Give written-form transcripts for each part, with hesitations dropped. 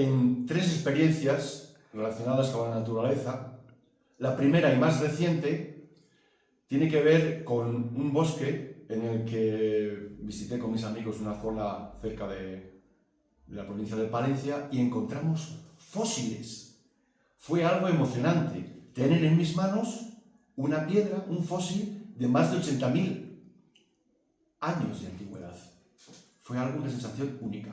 en tres experiencias relacionadas con la naturaleza. La primera y más reciente tiene que ver con un bosque en el que visité con mis amigos una zona cerca de la provincia de Palencia y encontramos fósiles. Fue algo emocionante tener en mis manos una piedra, un fósil de más de 80.000 años de antigüedad. Fue algo, una sensación única.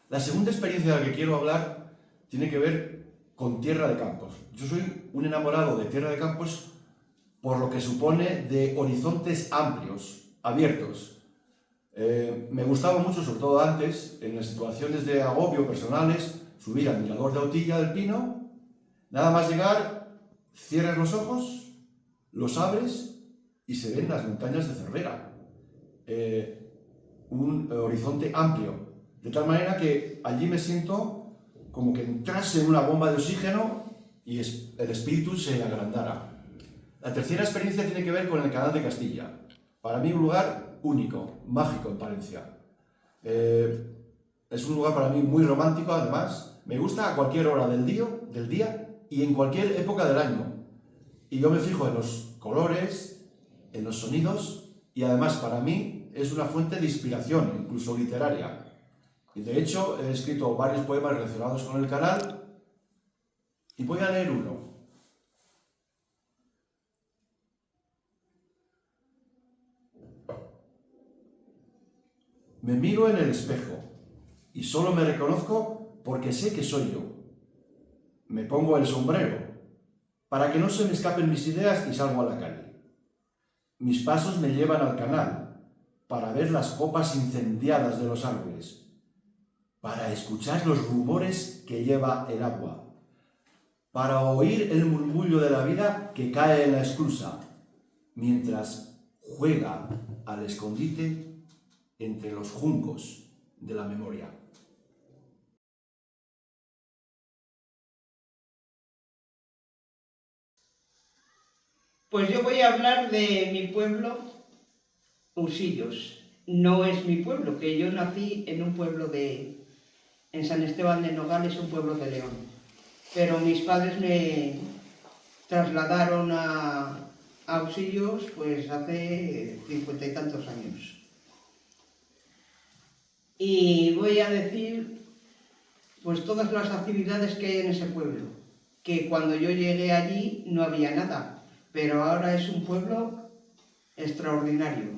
La segunda experiencia de la que quiero hablar tiene que ver con Tierra de Campos. Yo soy un enamorado de Tierra de Campos por lo que supone de horizontes amplios, abiertos. Me gustaba mucho, sobre todo antes, en las situaciones de agobio personales, subir al mirador de Autilla del Pino, nada más llegar, cierras los ojos, los abres y se ven las montañas de Cervera. Un horizonte amplio, de tal manera que allí me siento como que entrase en una bomba de oxígeno y el espíritu se agrandara. La tercera experiencia tiene que ver con el Canal de Castilla. Para mí un lugar único, mágico en Palencia. Es un lugar para mí muy romántico, además. Me gusta a cualquier hora del día y en cualquier época del año. Y yo me fijo en los colores, en los sonidos y además para mí es una fuente de inspiración, incluso literaria. Y de hecho he escrito varios poemas relacionados con el canal y voy a leer uno. Me miro en el espejo y solo me reconozco porque sé que soy yo. Me pongo el sombrero para que no se me escapen mis ideas y salgo a la calle. Mis pasos me llevan al canal para ver las copas incendiadas de los árboles, para escuchar los rumores que lleva el agua, para oír el murmullo de la vida que cae en la esclusa, mientras juega al escondite entre los juncos de la memoria. Pues yo voy a hablar de mi pueblo, Usillos. No es mi pueblo, que yo nací en un pueblo en San Esteban de Nogales, un pueblo de León. Pero mis padres me trasladaron a Usillos pues hace 50 y tantos años. Y voy a decir pues todas las actividades que hay en ese pueblo, que cuando yo llegué allí no había nada, pero ahora es un pueblo extraordinario.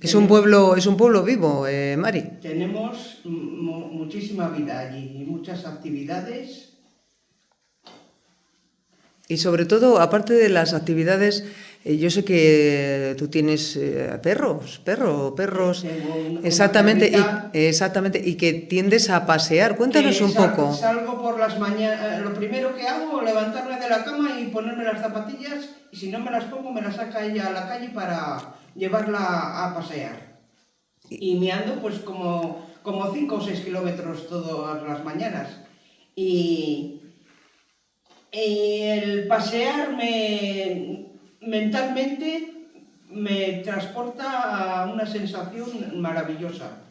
Es un pueblo vivo, Mari. Tenemos muchísima vida allí y muchas actividades. Y sobre todo, aparte de las actividades, yo sé que tú tienes perros. Exactamente, y que tiendes a pasear. Cuéntanos un poco. Salgo por las mañanas, lo primero que hago es levantarme de la cama y ponerme las zapatillas, y si no me las pongo me las saca ella a la calle para llevarla a pasear. Y me ando pues como 5 o 6 kilómetros todas las mañanas. Y el pasear mentalmente me transporta a una sensación maravillosa,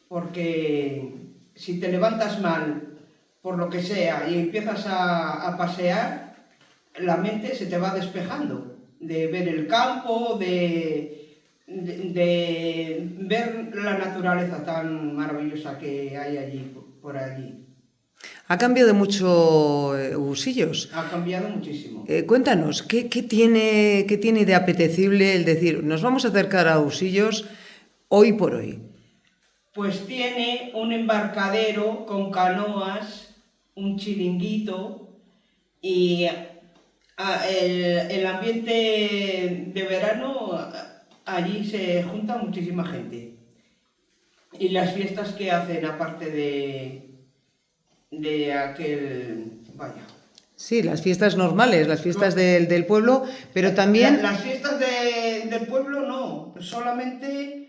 porque si te levantas mal, por lo que sea, y empiezas a pasear, la mente se te va despejando, de ver el campo, de ver la naturaleza tan maravillosa que hay allí, por allí. Ha cambiado mucho Usillos. Ha cambiado muchísimo. Cuéntanos, ¿qué tiene de apetecible el decir, nos vamos a acercar a Usillos hoy por hoy? Pues tiene un embarcadero con canoas, un chiringuito, y el ambiente de verano, allí se junta muchísima gente. Y las fiestas que hacen, aparte de aquel... vaya. Sí, las fiestas normales, las fiestas del pueblo, pero también... Las fiestas del pueblo no, solamente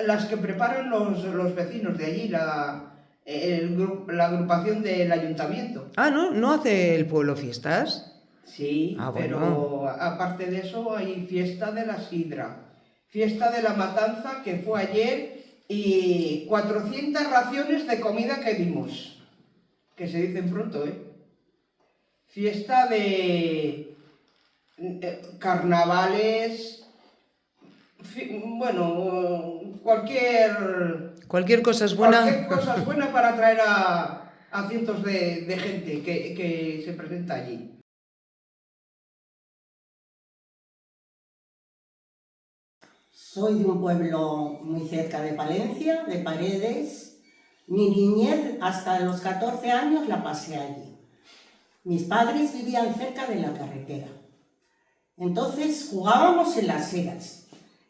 las que preparan los vecinos de allí, la agrupación del ayuntamiento. Ah, ¿no hace el pueblo fiestas? Sí, Ah, pero bueno. aparte de eso hay fiesta de la sidra, fiesta de la matanza que fue ayer y 400 raciones de comida que dimos, que se dicen pronto, ¿eh? Fiesta de carnavales, bueno, Cualquier cosa es buena. cualquier cosa es buena para atraer a cientos de gente que se presenta allí. Soy de un pueblo muy cerca de Palencia, de Paredes. Mi niñez, hasta los 14 años, la pasé allí. Mis padres vivían cerca de la carretera. Entonces jugábamos en las eras.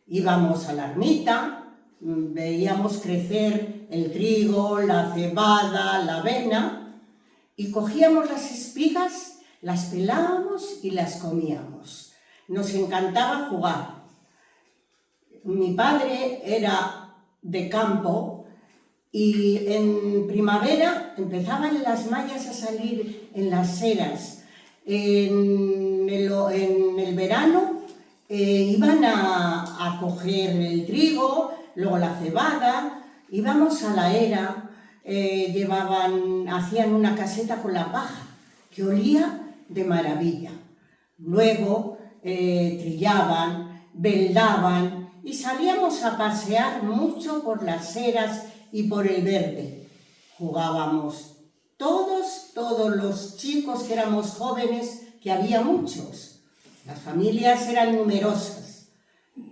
Íbamos a la ermita, veíamos crecer el trigo, la cebada, la avena, y cogíamos las espigas, las pelábamos y las comíamos. Nos encantaba jugar. Mi padre era de campo y en primavera empezaban las mallas a salir en las eras. En el verano iban a coger el trigo, luego la cebada, íbamos a la era, hacían una caseta con la paja que olía de maravilla. Luego trillaban, veldaban, y salíamos a pasear mucho por las eras y por el verde. Jugábamos todos los chicos que éramos jóvenes, que había muchos. Las familias eran numerosas.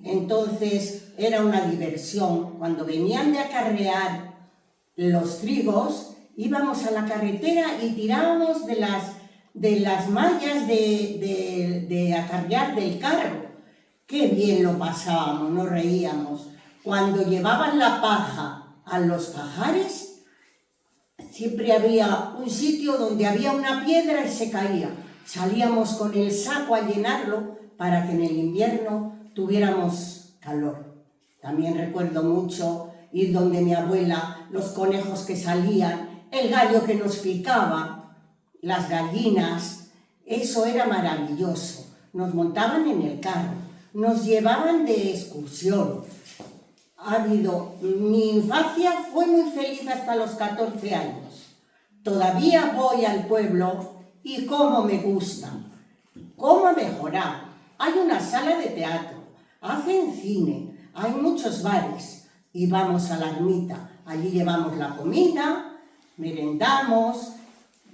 Entonces era una diversión. Cuando venían de acarrear los trigos, íbamos a la carretera y tirábamos de las mallas de acarrear del carro. ¡Qué bien lo pasábamos! Nos reíamos. Cuando llevaban la paja a los pajares, siempre había un sitio donde había una piedra y se caía. Salíamos con el saco a llenarlo para que en el invierno tuviéramos calor. También recuerdo mucho ir donde mi abuela, los conejos que salían, el gallo que nos picaba, las gallinas. Eso era maravilloso. Nos montaban en el carro. Nos llevaban de excursión. Mi infancia fue muy feliz hasta los 14 años. Todavía voy al pueblo y cómo me gusta, cómo ha mejorado. Hay una sala de teatro, hacen cine, hay muchos bares y vamos a la ermita. Allí llevamos la comida, merendamos.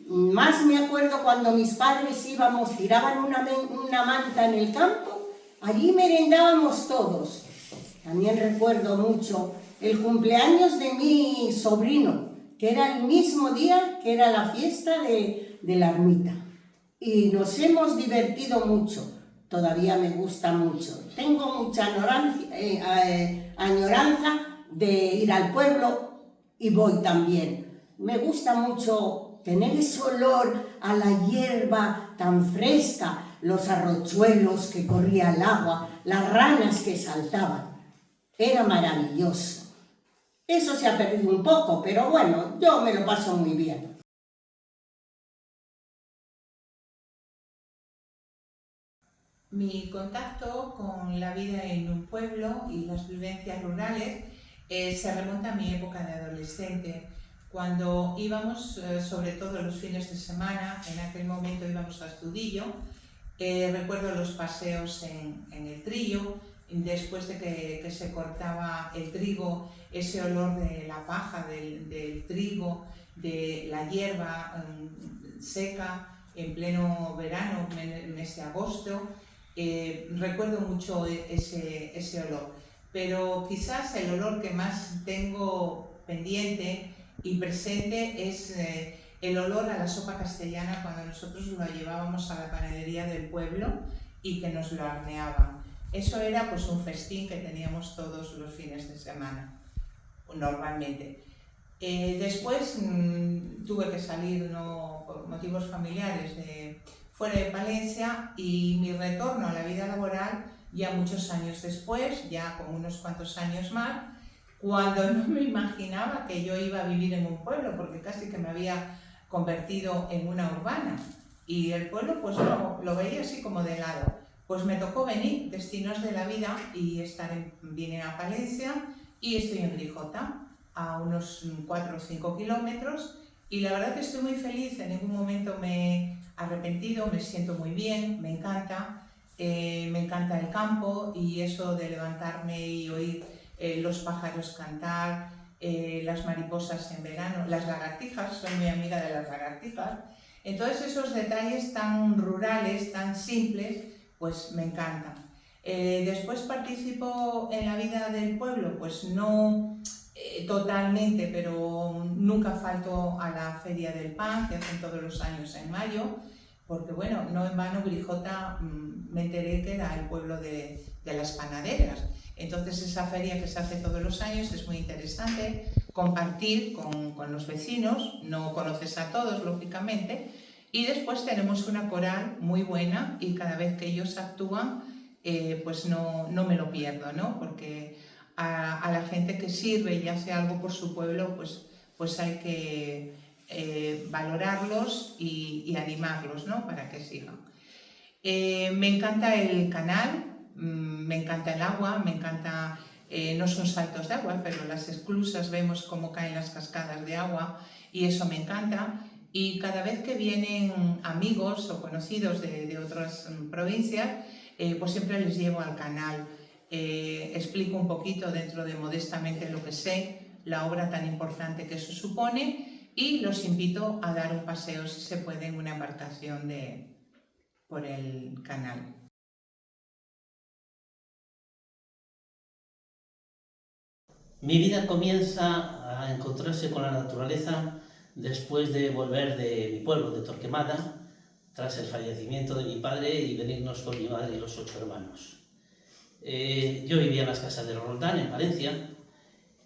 Más me acuerdo cuando mis padres íbamos, tiraban una manta en el campo. Allí merendábamos todos. También recuerdo mucho el cumpleaños de mi sobrino, que era el mismo día que era la fiesta de la ermita. Y nos hemos divertido mucho. Todavía me gusta mucho. Tengo mucha añoranza de ir al pueblo y voy también. Me gusta mucho tener ese olor a la hierba tan fresca, los arrochuelos que corría el agua, las ranas que saltaban. Era maravilloso. Eso se ha perdido un poco, pero bueno, yo me lo paso muy bien. Mi contacto con la vida en un pueblo y las vivencias rurales se remonta a mi época de adolescente, cuando íbamos, sobre todo los fines de semana, en aquel momento íbamos a Astudillo. Recuerdo los paseos en el trillo, después de que se cortaba el trigo, ese olor de la paja, del trigo, de la hierba seca en pleno verano, mes de agosto. Recuerdo mucho ese olor, pero quizás el olor que más tengo pendiente y presente es el olor a la sopa castellana cuando nosotros lo llevábamos a la panadería del pueblo y que nos lo horneaban. Eso era pues un festín que teníamos todos los fines de semana, normalmente. Después tuve que salir por motivos familiares fuera de Palencia, y mi retorno a la vida laboral ya muchos años después, ya con unos cuantos años más, cuando no me imaginaba que yo iba a vivir en un pueblo, porque casi que me había convertido en una urbana, y el pueblo pues lo veía así como de lado. Pues me tocó venir, destinos de la vida, y vine a Palencia y estoy en Grijota, a unos 4 o 5 kilómetros, y la verdad que estoy muy feliz, en ningún momento me he arrepentido, me siento muy bien, me encanta el campo y eso de levantarme y oír los pájaros cantar, las mariposas en verano, las lagartijas, soy muy amiga de las lagartijas. Entonces esos detalles tan rurales, tan simples, pues me encantan. Después participo en la vida del pueblo, pues no totalmente, pero nunca falto a la Feria del Pan, que hacen todos los años en mayo, porque bueno, no en vano Grijota me enteré que era el pueblo de las panaderas. Entonces esa feria que se hace todos los años es muy interesante, compartir con los vecinos, no conoces a todos lógicamente, y después tenemos una coral muy buena y cada vez que ellos actúan pues no me lo pierdo, ¿no? Porque a la gente que sirve y hace algo por su pueblo pues hay que valorarlos y animarlos, ¿no? Para que sigan. Me encanta el canal, me encanta el agua, me encanta, no son saltos de agua, pero las esclusas vemos cómo caen las cascadas de agua y eso me encanta. Y cada vez que vienen amigos o conocidos de otras provincias, pues siempre les llevo al canal. Explico un poquito dentro de modestamente lo que sé, la obra tan importante que eso supone y los invito a dar un paseo, si se puede, en una embarcación por el canal. Mi vida comienza a encontrarse con la naturaleza después de volver de mi pueblo, de Torquemada, tras el fallecimiento de mi padre y venirnos con mi madre y los 8 hermanos. Yo vivía en las Casas de Roldán, en Palencia,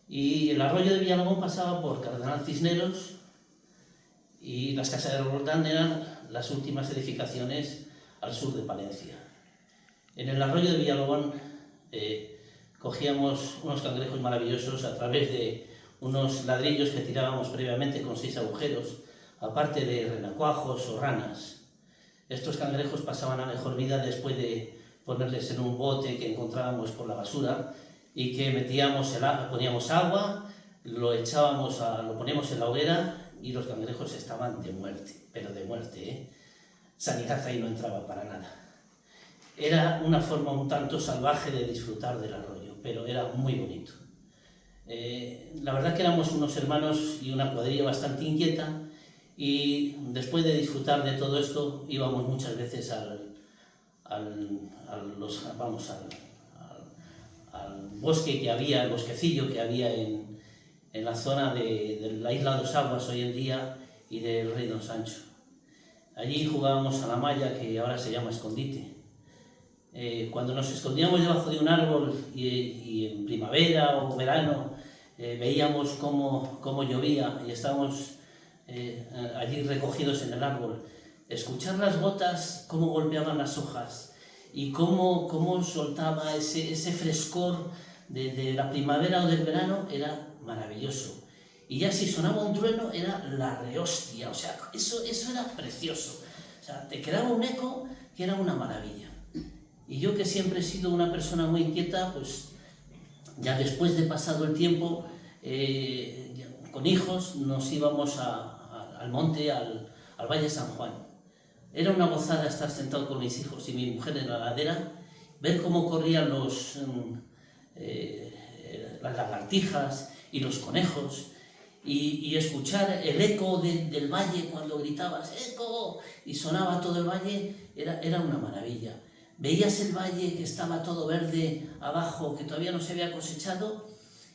y el arroyo de Villalobón pasaba por Cardenal Cisneros y las Casas de Roldán eran las últimas edificaciones al sur de Palencia. En el arroyo de Villalobón cogíamos unos cangrejos maravillosos a través de unos ladrillos que tirábamos previamente con 6 agujeros, aparte de renacuajos o ranas. Estos cangrejos pasaban a mejor vida después de ponerles en un bote que encontrábamos por la basura y que poníamos agua, lo poníamos en la hoguera y los cangrejos estaban de muerte, pero de muerte, ¿eh? Sanidad ahí no entraba para nada. Era una forma un tanto salvaje de disfrutar del arroyo, pero era muy bonito. La verdad que éramos unos hermanos y una cuadrilla bastante inquieta y después de disfrutar de todo esto íbamos muchas veces al bosque que había, el bosquecillo que había en la zona de la Isla Dos Aguas hoy en día y del Rey Don Sancho. Allí jugábamos a la malla, que ahora se llama escondite. Cuando nos escondíamos debajo de un árbol y en primavera o verano veíamos cómo llovía y estábamos allí recogidos en el árbol, escuchar las gotas, cómo golpeaban las hojas y cómo soltaba ese frescor de la primavera o del verano era maravilloso. Y ya si sonaba un trueno era la rehostia, o sea, eso era precioso. O sea, te quedaba un eco que era una maravilla. Y yo, que siempre he sido una persona muy inquieta, pues ya después de pasado el tiempo, con hijos, nos íbamos al monte, al Valle San Juan. Era una gozada estar sentado con mis hijos y mi mujer en la ladera, ver cómo corrían las lagartijas y los conejos, y escuchar el eco del valle cuando gritabas ¡eco! Y sonaba todo el valle, era una maravilla. Veías el valle que estaba todo verde abajo, que todavía no se había cosechado,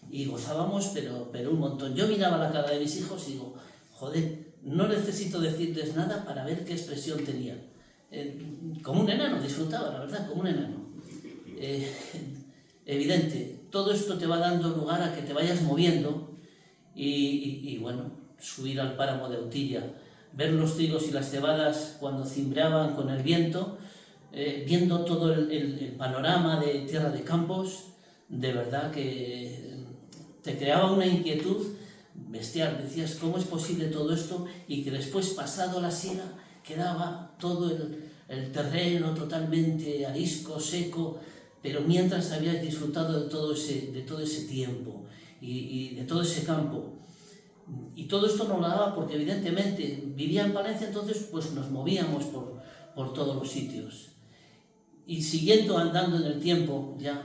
y gozábamos, pero un montón. Yo miraba la cara de mis hijos y digo, joder, no necesito decirles nada para ver qué expresión tenían. Como un enano, disfrutaba, la verdad, como un enano. Evidente, todo esto te va dando lugar a que te vayas moviendo y bueno, subir al páramo de Autilla, ver los trigos y las cebadas cuando cimbreaban con el viento, viendo todo el panorama de Tierra de Campos, de verdad que te creaba una inquietud bestial. Decías, ¿cómo es posible todo esto? Y que después, pasado la siega, quedaba todo el terreno totalmente arisco, seco, pero mientras habías disfrutado de todo ese tiempo. y de todo ese campo. Y todo esto nos lo daba porque evidentemente vivía en Palencia, entonces pues nos movíamos por todos los sitios. Y siguiendo andando en el tiempo, ya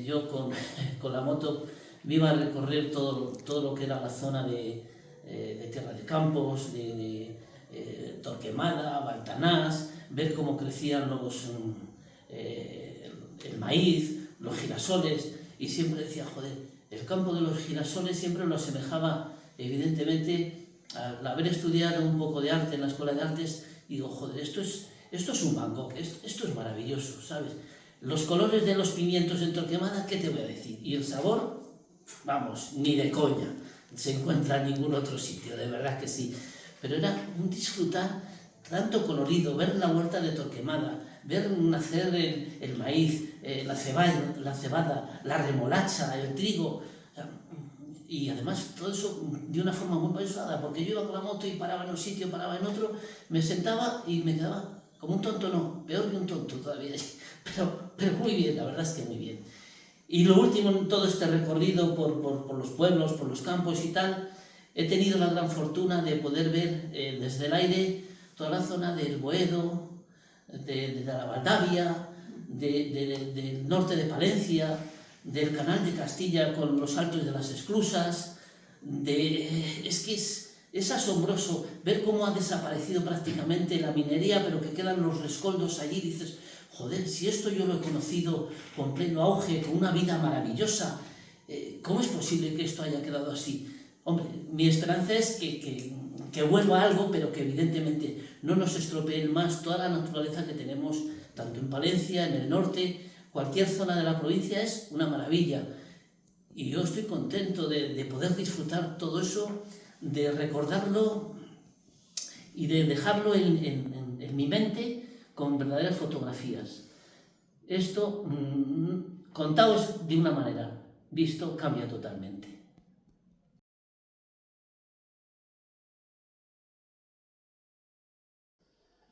yo con la moto me iba a recorrer todo lo que era la zona de Tierra de Campos, de Torquemada, Baltanás, ver cómo crecían el maíz, los girasoles, y siempre decía, joder, el campo de los girasoles siempre lo asemejaba evidentemente al haber estudiado un poco de arte en la escuela de artes. Digo, joder, esto es un Van Gogh, esto es maravilloso, ¿sabes? Los colores de los pimientos en Torquemada, ¿qué te voy a decir? Y el sabor, vamos, ni de coña se encuentra en ningún otro sitio, de verdad que sí. Pero era un disfrutar tanto colorido, ver la huerta de Torquemada, ver nacer el maíz, la cebada, la remolacha, el trigo. Y además todo eso de una forma muy pausada, porque yo iba con la moto y paraba en un sitio, paraba en otro, me sentaba y me quedaba como un tonto, no, peor que un tonto todavía, pero muy bien, la verdad es que muy bien. Y lo último en todo este recorrido por los pueblos, por los campos y tal, he tenido la gran fortuna de poder ver desde el aire toda la zona del Boedo, de la Valdavia, del norte de Palencia, del Canal de Castilla con los altos de las esclusas. Es que es asombroso ver cómo ha desaparecido prácticamente la minería, pero que quedan los rescoldos allí. Dices, joder, si esto yo lo he conocido con pleno auge, con una vida maravillosa, ¿cómo es posible que esto haya quedado así? Hombre, mi esperanza es que vuelva algo, pero que evidentemente no nos estropeen más toda la naturaleza que tenemos, tanto en Palencia, en el norte. Cualquier zona de la provincia es una maravilla. Y yo estoy contento de poder disfrutar todo eso, de recordarlo y de dejarlo en mi mente con verdaderas fotografías. Esto, contado es de una manera, visto cambia totalmente.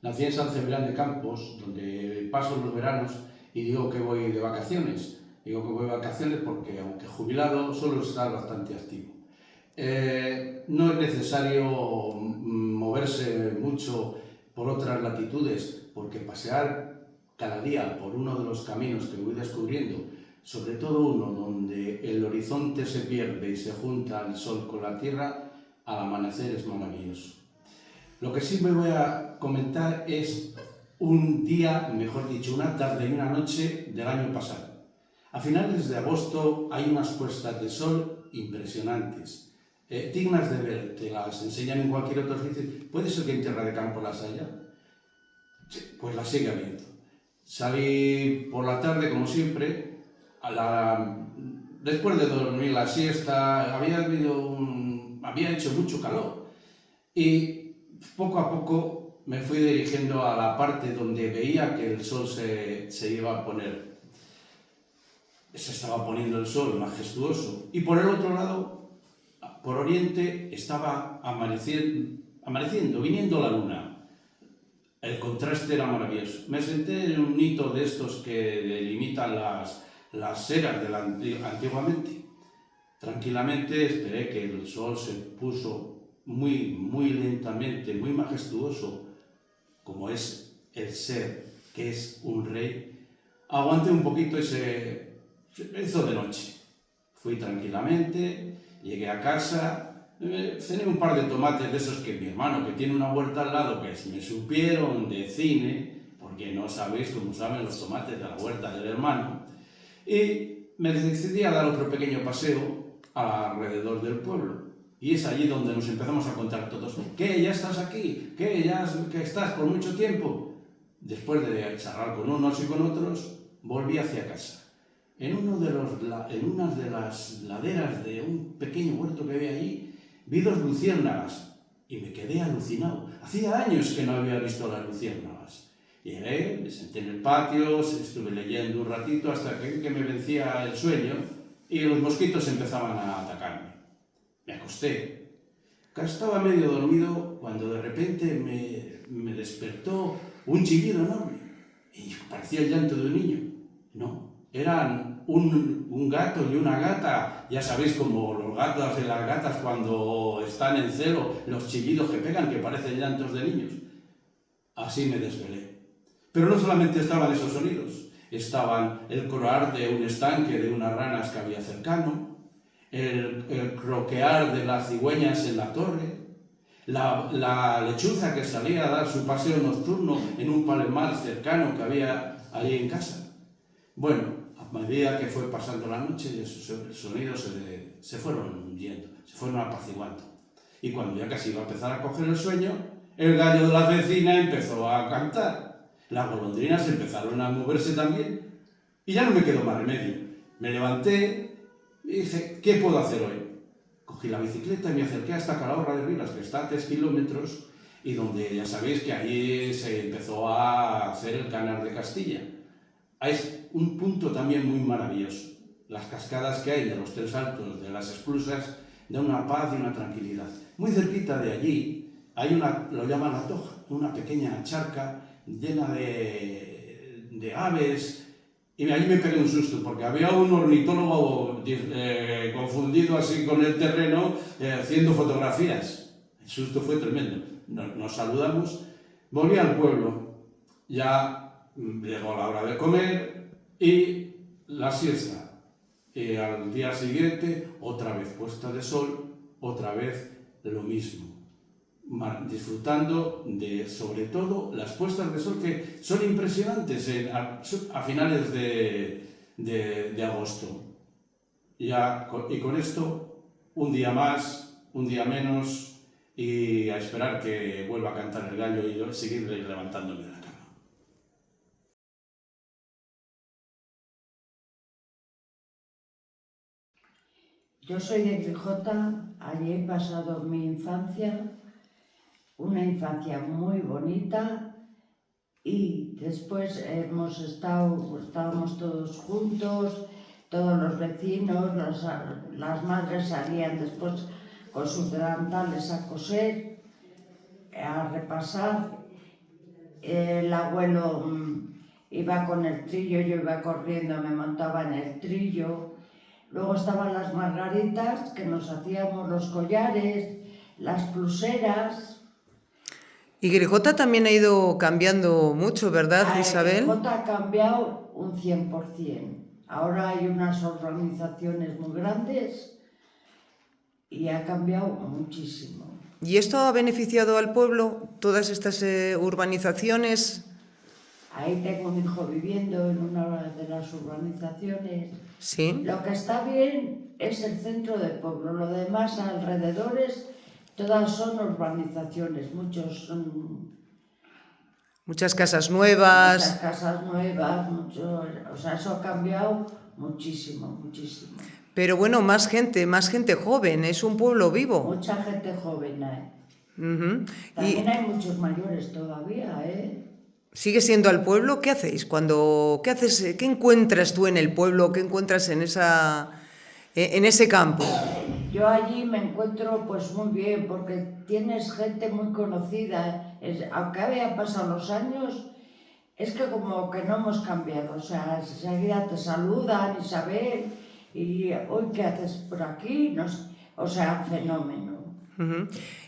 Nací en San Cebrián de Campos, donde paso los veranos y digo que voy de vacaciones. Digo que voy de vacaciones porque, aunque jubilado, suelo estar bastante activo. No es necesario moverse mucho por otras latitudes, porque pasear cada día por uno de los caminos que voy descubriendo, sobre todo uno donde el horizonte se pierde y se junta el sol con la tierra, al amanecer es maravilloso. Lo que sí me voy a comentar es un día, mejor dicho, una tarde y una noche del año pasado. A finales de agosto hay unas puestas de sol impresionantes, dignas de ver, te las enseñan en cualquier otro sitio. ¿Puede ser que en Tierra de Campo las haya? Sí, pues las sigue habiendo. Salí por la tarde, como siempre, después de dormir la siesta, había hecho mucho calor y poco a poco me fui dirigiendo a la parte donde veía que el sol se iba a poner. Se estaba poniendo el sol majestuoso. Y por el otro lado, por oriente, estaba amaneciendo, viniendo la luna. El contraste era maravilloso. Me senté en un hito de estos que delimitan las eras antiguamente. Tranquilamente esperé que el sol se puso muy, muy lentamente, muy majestuoso, como es el ser, que es un rey. Aguanté un poquito y se hizo de noche. Fui tranquilamente, llegué a casa, cené un par de tomates de esos que mi hermano, que tiene una huerta al lado, que me supieron de cine, porque no sabéis cómo saben los tomates de la huerta del hermano, y me decidí a dar otro pequeño paseo alrededor del pueblo. Y es allí donde nos empezamos a contar todos, ¿qué? ¿Ya estás aquí? ¿Qué? ¿Ya que estás por mucho tiempo? Después de charlar con unos y con otros, volví hacia casa. En una de las laderas de un pequeño huerto que había allí, vi 2 luciérnagas y me quedé alucinado. Hacía años que no había visto las luciérnagas. Llegué, me senté en el patio, estuve leyendo un ratito hasta que me vencía el sueño y los mosquitos empezaban a atacarme. Me acosté. Estaba medio dormido cuando de repente me despertó un chillido enorme y parecía el llanto de un niño. No, eran un gato y una gata, ya sabéis como los gatos y las gatas cuando están en celo, los chillidos que pegan, que parecen llantos de niños. Así me desvelé. Pero no solamente estaban esos sonidos, estaban el croar de un estanque de unas ranas que había cercano, el croquear de las cigüeñas en la torre, la lechuza que salía a dar su paseo nocturno en un palomar cercano que había allí en casa. Bueno, a medida que fue pasando la noche, esos sonidos se fueron yendo, se fueron apaciguando. Y cuando ya casi iba a empezar a coger el sueño, el gallo de la vecina empezó a cantar. Las golondrinas empezaron a moverse también y ya no me quedó más remedio. Me levanté y dije, ¿qué puedo hacer hoy? Cogí la bicicleta y me acerqué hasta Calahorra de Ribas, que está a 3 kilómetros, y donde ya sabéis que allí se empezó a hacer el Canal de Castilla. Es un punto también muy maravilloso. Las cascadas que hay de los 3 altos de las Esclusas dan una paz y una tranquilidad. Muy cerquita de allí hay lo llaman La Toja, una pequeña charca llena de aves. Y allí me pegué un susto, porque había un ornitólogo confundido así con el terreno, haciendo fotografías. El susto fue tremendo. Nos saludamos, volví al pueblo, ya llegó la hora de comer y la siesta. Y al día siguiente, otra vez puesta de sol, otra vez lo mismo. Disfrutando de, sobre todo, las puestas de sol que son impresionantes a finales de agosto. Y con esto, un día más, un día menos, y a esperar que vuelva a cantar el gallo y seguir levantándome de la cama. Yo soy de Grijota, allí he pasado mi infancia, una infancia muy bonita, y después estábamos todos juntos, todos los vecinos, las madres salían después con sus delantales a coser, a repasar. El abuelo iba con el trillo, yo iba corriendo, me montaba en el trillo. Luego estaban las margaritas, que nos hacíamos los collares, las pulseras. Y Grijota también ha ido cambiando mucho, ¿verdad, Isabel? Grijota ha cambiado un 100%. Ahora hay unas organizaciones muy grandes y ha cambiado muchísimo. ¿Y esto ha beneficiado al pueblo, todas estas urbanizaciones? Ahí tengo un hijo viviendo en una de las urbanizaciones. Sí. Lo que está bien es el centro del pueblo, lo demás alrededores todas son urbanizaciones, Muchas casas nuevas. Muchas casas nuevas, o sea, eso ha cambiado muchísimo, muchísimo. Pero bueno, más gente joven, es un pueblo vivo. Mucha gente joven hay. También hay muchos mayores todavía, ¿eh? ¿Sigue siendo al pueblo? ¿Qué hacéis? ¿Qué haces? ¿Qué encuentras tú en el pueblo? ¿Qué encuentras en ese campo? Yo allí me encuentro pues muy bien, porque tienes gente muy conocida. Aunque había pasado los años, es que como que no hemos cambiado. O sea, enseguida te saludan, Isabel, y hoy ¿qué haces por aquí? No sé, o sea, fenómeno.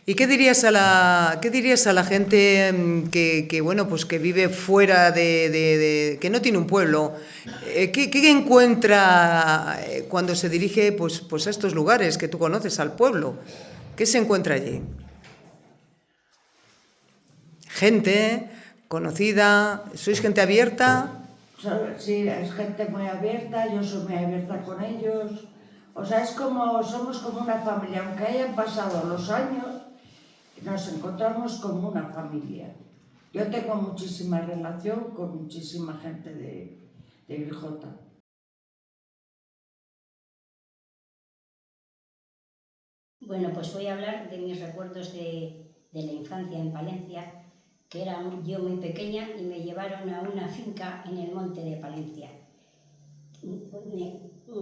¿Y qué dirías a la gente que bueno, pues que vive fuera que no tiene un pueblo? ¿Qué encuentra cuando se dirige pues a estos lugares que tú conoces, al pueblo? ¿Qué se encuentra allí? Gente conocida, ¿sois gente abierta? Sí, es gente muy abierta, yo soy muy abierta con ellos. O sea, somos como una familia, aunque hayan pasado los años, nos encontramos como una familia. Yo tengo muchísima relación con muchísima gente de Grijota. Bueno, pues voy a hablar de mis recuerdos de la infancia en Palencia, que era yo muy pequeña y me llevaron a una finca en el monte de Palencia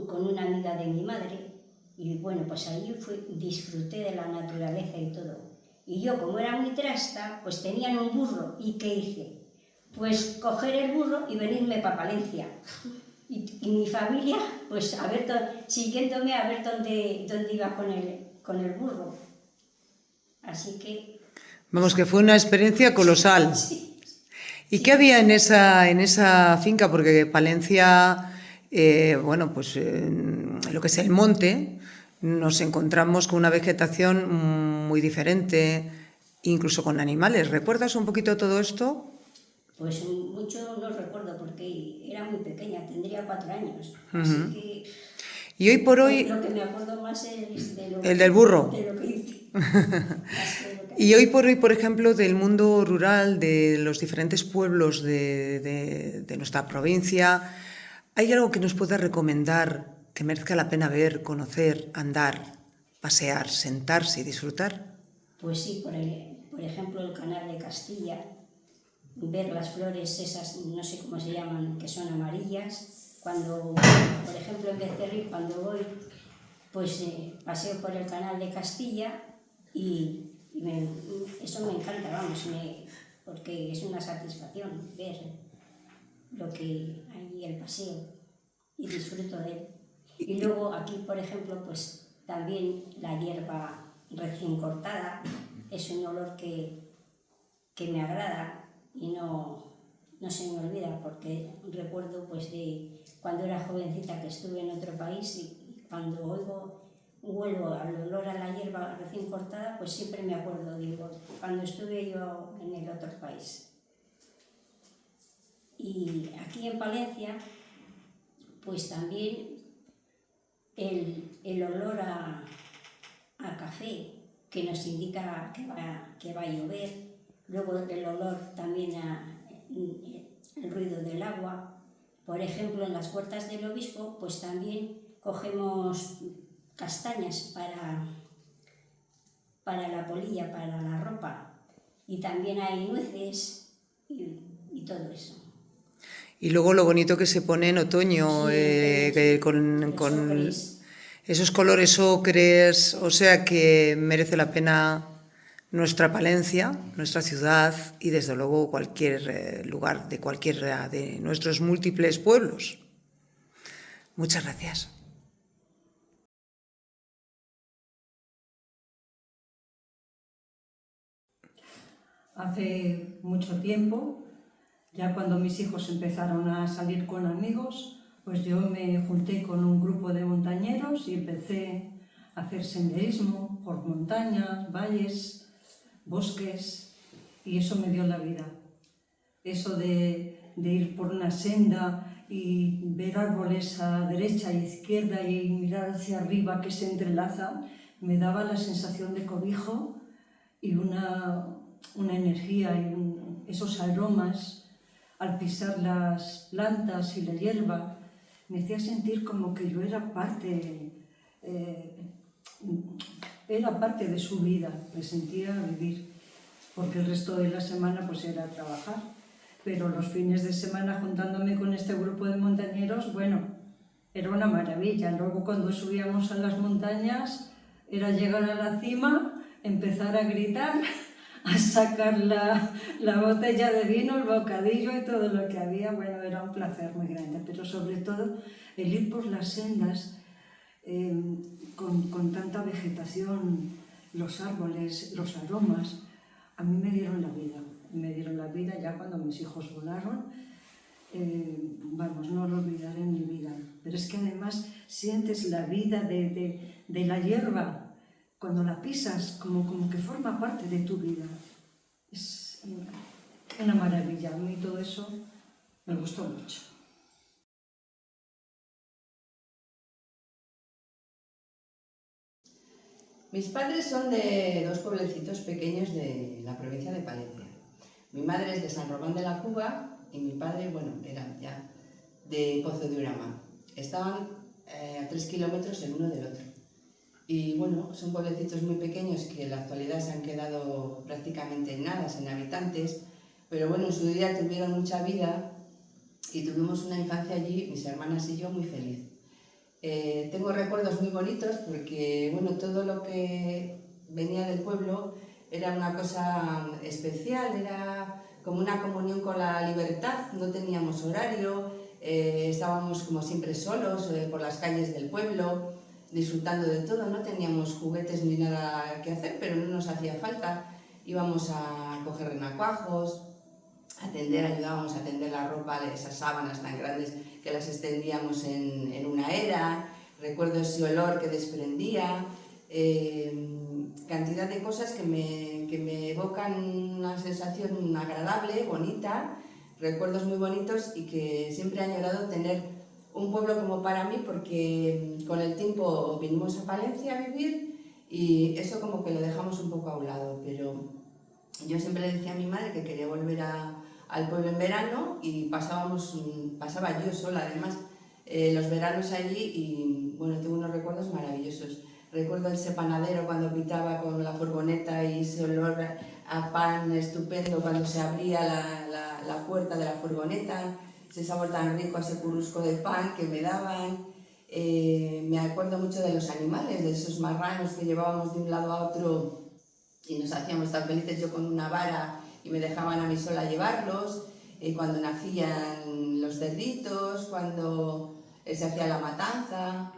con una amiga de mi madre, y bueno, pues ahí disfruté de la naturaleza y todo. Y yo, como era muy trasta, pues tenían un burro, ¿y qué hice? Pues coger el burro y venirme para Palencia. y mi familia, pues a ver, siguiéndome a ver dónde iba con el burro. Así que... Vamos, que fue una experiencia colosal. Sí. ¿Y qué había en esa finca? Porque Palencia, bueno, pues lo que es el monte, nos encontramos con una vegetación muy diferente, incluso con animales. ¿Recuerdas un poquito todo esto? Pues mucho no recuerdo porque era muy pequeña, tendría 4 años. Así que... Y hoy por hoy... Lo que me acuerdo más es de el del burro. De lo que hice. Y hoy por hoy, por ejemplo, del mundo rural, de los diferentes pueblos de nuestra provincia, ¿hay algo que nos pueda recomendar que merezca la pena ver, conocer, andar, pasear, sentarse y disfrutar? Pues sí, por ejemplo, el Canal de Castilla, ver las flores esas, no sé cómo se llaman, que son amarillas. Cuando, por ejemplo, en Becerril, cuando voy, pues paseo por el Canal de Castilla y eso me encanta, vamos, porque es una satisfacción ver lo que hay el paseo y disfruto de él. Y luego aquí, por ejemplo, pues también la hierba recién cortada es un olor que me agrada y no se me olvida, porque recuerdo pues de cuando era jovencita que estuve en otro país y cuando vuelvo al olor a la hierba recién cortada, pues siempre me acuerdo, digo, cuando estuve yo en el otro país. Y aquí en Palencia, pues también el olor a café que nos indica que va a llover, luego el olor también el ruido del agua. Por ejemplo, en las huertas del obispo, pues también cogemos castañas para la polilla, para la ropa, y también hay nueces y todo eso. Y luego lo bonito que se pone en otoño, Sí, con esos colores ocres, o sea que merece la pena nuestra Palencia, nuestra ciudad y desde luego cualquier lugar de cualquiera de nuestros múltiples pueblos. Muchas gracias. Hace mucho tiempo, ya cuando mis hijos empezaron a salir con amigos, pues yo me junté con un grupo de montañeros y empecé a hacer senderismo por montañas, valles, bosques, y eso me dio la vida. Eso de ir por una senda y ver árboles a derecha y izquierda y mirar hacia arriba que se entrelazan, me daba la sensación de cobijo y una energía y esos aromas al pisar las plantas y la hierba me hacía sentir como que yo era parte de su vida, me sentía vivir, porque el resto de la semana pues era trabajar, pero los fines de semana juntándome con este grupo de montañeros, bueno, era una maravilla. Luego cuando subíamos a las montañas era llegar a la cima, empezar a gritar, a sacar la botella de vino, el bocadillo y todo lo que había. Bueno, era un placer muy grande, pero sobre todo el ir por las sendas con tanta vegetación, los árboles, los aromas, a mí me dieron la vida. Me dieron la vida ya cuando mis hijos volaron. Vamos, no lo olvidaré en mi vida. Pero es que además sientes la vida de la hierba. Cuando la pisas, como que forma parte de tu vida. Es una maravilla. A mí todo eso me gustó mucho. Mis padres son de 2 pueblecitos pequeños de la provincia de Palencia. Mi madre es de San Román de la Cuba y mi padre, bueno, era ya de Pozo de Urama. Estaban a 3 kilómetros el uno del otro. Y bueno, son pueblecitos muy pequeños que en la actualidad se han quedado prácticamente en nada, sin habitantes, pero bueno, en su día tuvieron mucha vida y tuvimos una infancia allí, mis hermanas y yo, muy feliz. Tengo recuerdos muy bonitos porque bueno, todo lo que venía del pueblo era una cosa especial, era como una comunión con la libertad, no teníamos horario, estábamos como siempre solos por las calles del pueblo, disfrutando de todo, no teníamos juguetes ni nada que hacer, pero no nos hacía falta. Íbamos a coger renacuajos, ayudábamos a tender la ropa, esas sábanas tan grandes que las extendíamos en una era. Recuerdo ese olor que desprendía, cantidad de cosas que me evocan una sensación agradable, bonita, recuerdos muy bonitos, y que siempre he añorado tener un pueblo como para mí, porque con el tiempo vinimos a Palencia a vivir y eso como que lo dejamos un poco a un lado, pero yo siempre le decía a mi madre que quería volver al pueblo en verano, y pasaba yo sola además los veranos allí, y bueno, tengo unos recuerdos maravillosos. Recuerdo ese panadero cuando pitaba con la furgoneta y ese olor a pan estupendo cuando se abría la puerta de la furgoneta, ese sabor tan rico, ese currusco de pan que me daban. Me acuerdo mucho de los animales, de esos marranos que llevábamos de un lado a otro y nos hacíamos tan felices, yo con una vara y me dejaban a mí sola llevarlos, cuando nacían los cerditos, cuando se hacía la matanza,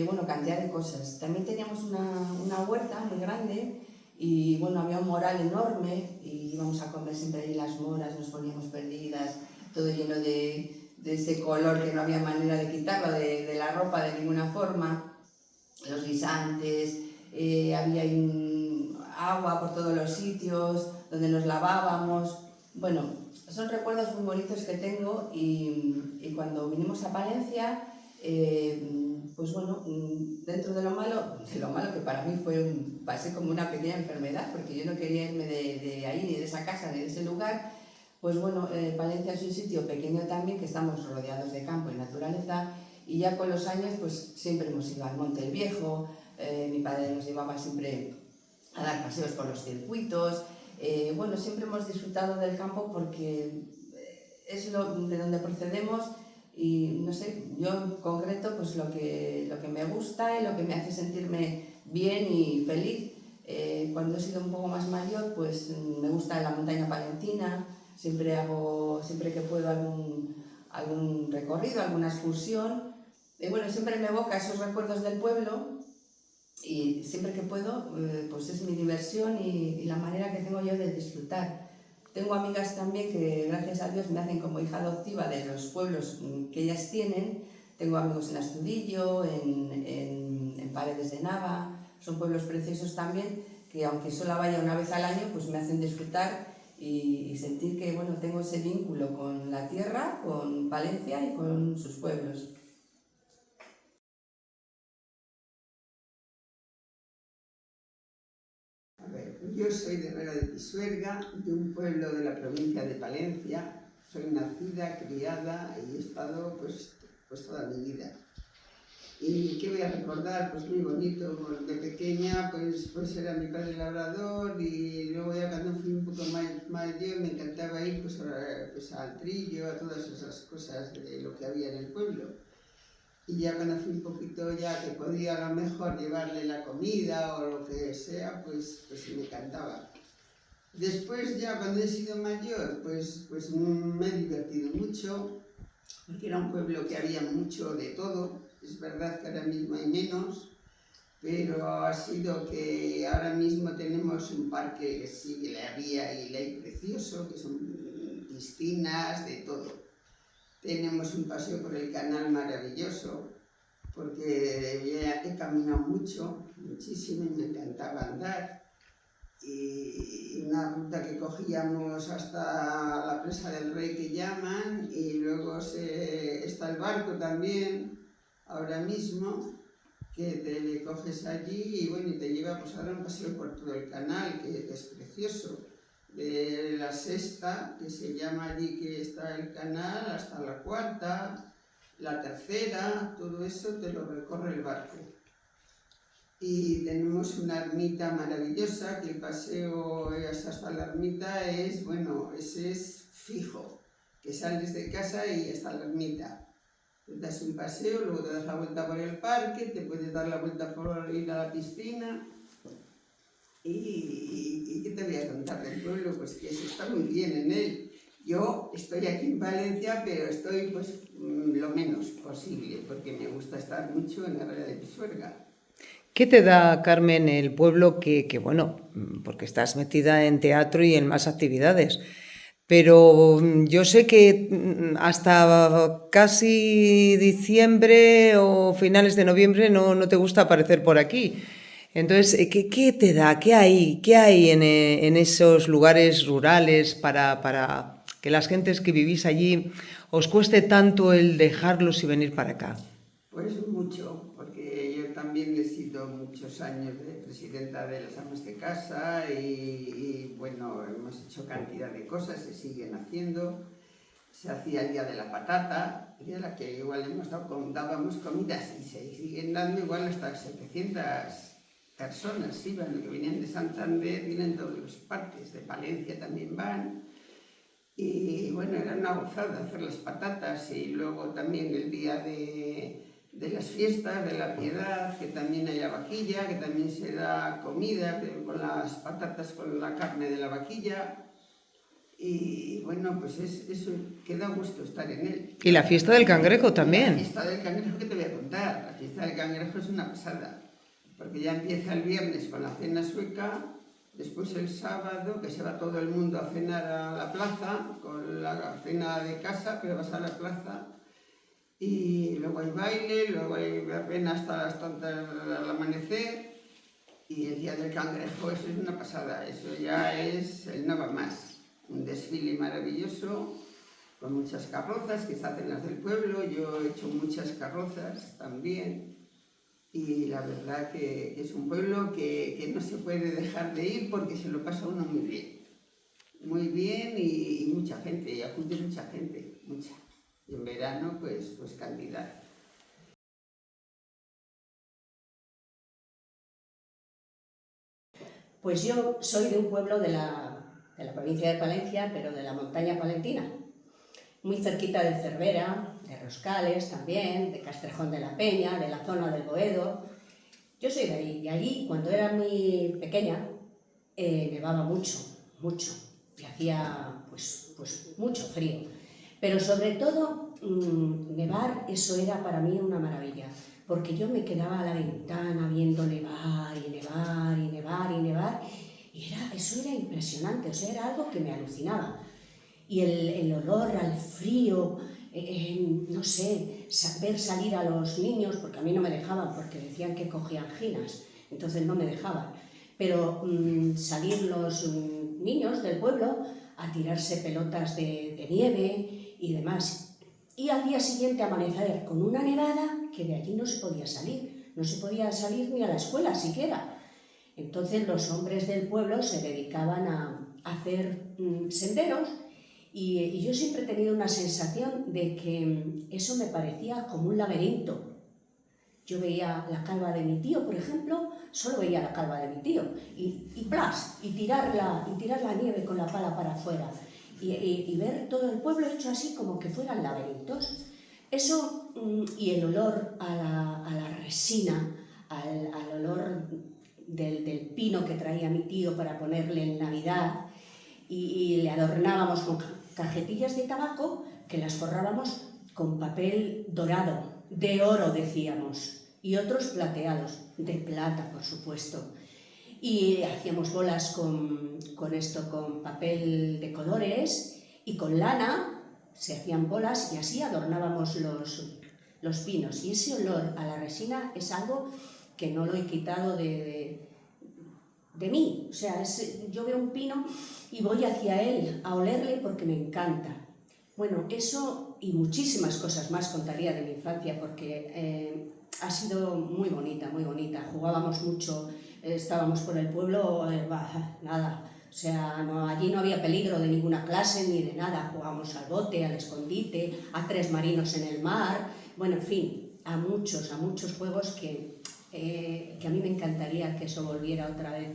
bueno, cantidad de cosas. También teníamos una huerta muy grande y bueno, había un moral enorme y íbamos a comer siempre ahí las moras, nos poníamos perdidas, todo lleno de ese color que no había manera de quitarlo de la ropa de ninguna forma, los guisantes, había agua por todos los sitios donde nos lavábamos. Bueno, son recuerdos muy bonitos que tengo, y cuando vinimos a Palencia, pues bueno, dentro de lo malo que para mí pasé como una pequeña enfermedad, porque yo no quería irme de ahí, ni de esa casa, ni de ese lugar, pues bueno, Palencia es un sitio pequeño también, que estamos rodeados de campo y naturaleza, y ya con los años pues siempre hemos ido al Monte el Viejo, mi padre nos llevaba siempre a dar paseos por los circuitos, bueno, siempre hemos disfrutado del campo porque es de donde procedemos. Y no sé, yo en concreto, pues lo que me gusta y lo que me hace sentirme bien y feliz. Cuando he sido un poco más mayor, pues me gusta la montaña palentina, siempre que puedo algún recorrido, alguna excursión. Bueno, siempre me evoca esos recuerdos del pueblo, y siempre que puedo, pues es mi diversión y la manera que tengo yo de disfrutar. Tengo amigas también que, gracias a Dios, me hacen como hija adoptiva de los pueblos que ellas tienen. Tengo amigos en Astudillo, en Paredes de Nava. Son pueblos preciosos también, que aunque solo vaya una vez al año, pues me hacen disfrutar y sentir que bueno, tengo ese vínculo con la tierra, con Palencia y con sus pueblos. Yo soy de Herrera de Pisuerga, de un pueblo de la provincia de Palencia. Soy nacida, criada y he estado pues toda mi vida. ¿Y qué voy a recordar? Pues muy bonito. De pequeña pues era mi padre labrador, y luego ya cuando fui un poco más mayor me encantaba ir pues al trillo, a todas esas cosas de lo que había en el pueblo. Y ya cuando fui un poquito ya que podía a lo mejor llevarle la comida o lo que sea, pues me encantaba. Después ya cuando he sido mayor, pues me he divertido mucho, porque era un pueblo que había mucho de todo. Es verdad que ahora mismo hay menos, pero ha sido que ahora mismo tenemos un parque que sí que le había y le hay precioso, que son piscinas, de todo. Tenemos un paseo por el canal maravilloso, porque ya he caminado muchísimo, y me encantaba andar. Y una ruta que cogíamos hasta la Presa del Rey, que llaman, y luego está el barco también, ahora mismo, que te le coges allí y bueno, y te lleva pues a dar un paseo por todo el canal, que es precioso. De la Sexta, que se llama allí, que está el canal, hasta la Cuarta, la Tercera, todo eso te lo recorre el barco. Y tenemos una ermita maravillosa, que el paseo hasta la ermita ese es fijo, que sales de casa y hasta la ermita. Te das un paseo, luego te das la vuelta por el parque, te puedes dar la vuelta por ir a la piscina. ¿Y qué te voy a contar del pueblo? Pues que se está muy bien en él. Yo estoy aquí en Valencia, pero estoy pues lo menos posible, porque me gusta estar mucho en Herrera de Pisuerga. ¿Qué te da, Carmen, el pueblo bueno, porque estás metida en teatro y en más actividades, pero yo sé que hasta casi diciembre o finales de noviembre no te gusta aparecer por aquí? Entonces, ¿qué te da? ¿Qué hay en esos lugares rurales para que las gentes que vivís allí os cueste tanto el dejarlos y venir para acá? Pues mucho, porque yo también he sido muchos años de presidenta de las amas de casa y bueno, hemos hecho cantidad de cosas, se siguen haciendo. Se hacía el Día de la Patata, el día de la que igual dábamos comidas y se siguen dando igual hasta 700 personas, iban, que venían de Santander, vienen de todas partes, de Palencia también van. Y bueno, era una gozada hacer las patatas y luego también el día de las fiestas, de la Piedad, que también hay la vaquilla, que también se da comida con las patatas, con la carne de la vaquilla. Y bueno, pues eso que da gusto estar en él. Y la fiesta del cangrejo también. La fiesta del cangrejo, ¿qué te voy a contar? La fiesta del cangrejo es una pasada, porque ya empieza el viernes con la cena sueca, después el sábado, que se va todo el mundo a cenar a la plaza, con la cena de casa, pero vas a la plaza, y luego hay baile, luego hay verbena hasta las tantas al amanecer, y el día del cangrejo, eso es una pasada, eso ya es el no va más. Un desfile maravilloso, con muchas carrozas que se hacen las del pueblo. Yo he hecho muchas carrozas también. Y la verdad que es un pueblo que no se puede dejar de ir porque se lo pasa uno muy bien. Muy bien y mucha gente, y acude mucha gente, mucha. Y en verano, pues cantidad. Pues yo soy de un pueblo de la provincia de Palencia, pero de la montaña palentina, muy cerquita de Cervera, de Roscales también, de Castrejón de la Peña, de la zona del Boedo. Yo soy de ahí, y allí cuando era muy pequeña nevaba mucho, y hacía pues mucho frío, pero sobre todo nevar, eso era para mí una maravilla, porque yo me quedaba a la ventana viendo nevar y nevar y nevar y nevar, y eso era impresionante, o sea, era algo que me alucinaba. Y el olor al frío, no sé, ver salir a los niños, porque a mí no me dejaban, porque decían que cogían anginas, entonces no me dejaban, pero salir los niños del pueblo a tirarse pelotas de nieve y demás. Y al día siguiente amanecer con una nevada que de allí no se podía salir ni a la escuela siquiera. Entonces los hombres del pueblo se dedicaban a hacer senderos y yo siempre he tenido una sensación de que eso me parecía como un laberinto. Yo veía la calva de mi tío, por ejemplo, solo veía la calva de mi tío y ¡plas! Y tirar la nieve con la pala para afuera y ver todo el pueblo hecho así como que fueran laberintos. Eso y el olor a la resina, al olor del pino que traía mi tío para ponerle en Navidad y le adornábamos con cajetillas de tabaco que las forrábamos con papel dorado, de oro decíamos, y otros plateados, de plata por supuesto. Y hacíamos bolas con papel de colores y con lana se hacían bolas y así adornábamos los pinos. Y ese olor a la resina es algo que no lo he quitado de mí. O sea, yo veo un pino y voy hacia él a olerle porque me encanta. Bueno, eso y muchísimas cosas más contaría de mi infancia porque ha sido muy bonita, muy bonita. Jugábamos mucho, estábamos por el pueblo, nada. O sea, allí no había peligro de ninguna clase ni de nada. Jugábamos al bote, al escondite, a 3 marinos en el mar. Bueno, en fin, a muchos juegos que a mí me encantaría que eso volviera otra vez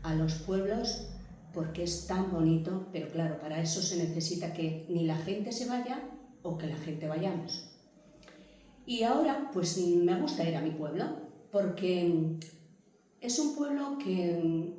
a los pueblos porque es tan bonito, pero claro, para eso se necesita que ni la gente se vaya o que la gente vayamos. Y ahora, pues me gusta ir a mi pueblo porque es un pueblo que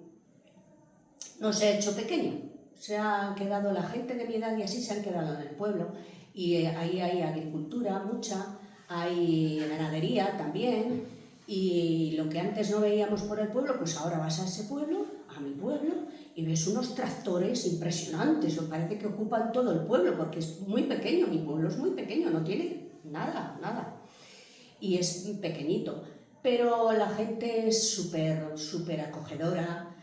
no se ha hecho pequeño, se ha quedado, la gente de mi edad y así se han quedado en el pueblo, y ahí hay agricultura mucha, hay ganadería también, y lo que antes no veíamos por el pueblo, pues ahora vas a ese pueblo, a mi pueblo, y ves unos tractores impresionantes, os parece que ocupan todo el pueblo, porque es muy pequeño, mi pueblo es muy pequeño, no tiene nada, y es pequeñito, pero la gente es súper acogedora,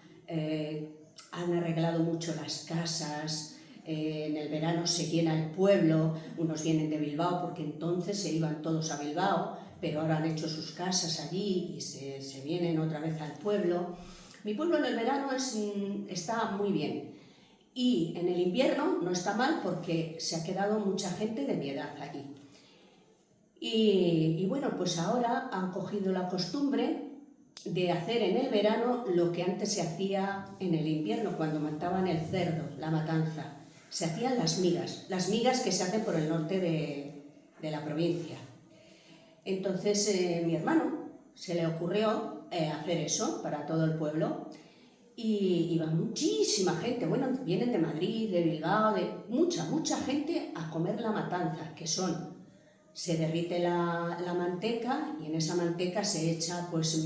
han arreglado mucho las casas, en el verano se llena el pueblo, unos vienen de Bilbao porque entonces se iban todos a Bilbao, pero ahora han hecho sus casas allí y se vienen otra vez al pueblo. Mi pueblo en el verano está muy bien, y en el invierno no está mal porque se ha quedado mucha gente de mi edad allí. Y bueno, pues ahora han cogido la costumbre de hacer en el verano lo que antes se hacía en el invierno, cuando mataban el cerdo, la matanza. Se hacían las migas que se hacen por el norte de la provincia. Entonces mi hermano se le ocurrió hacer eso para todo el pueblo, y iba muchísima gente, bueno, vienen de Madrid, de Bilbao, de mucha gente a comer la matanza, que se derrite la manteca, y en esa manteca se echa pues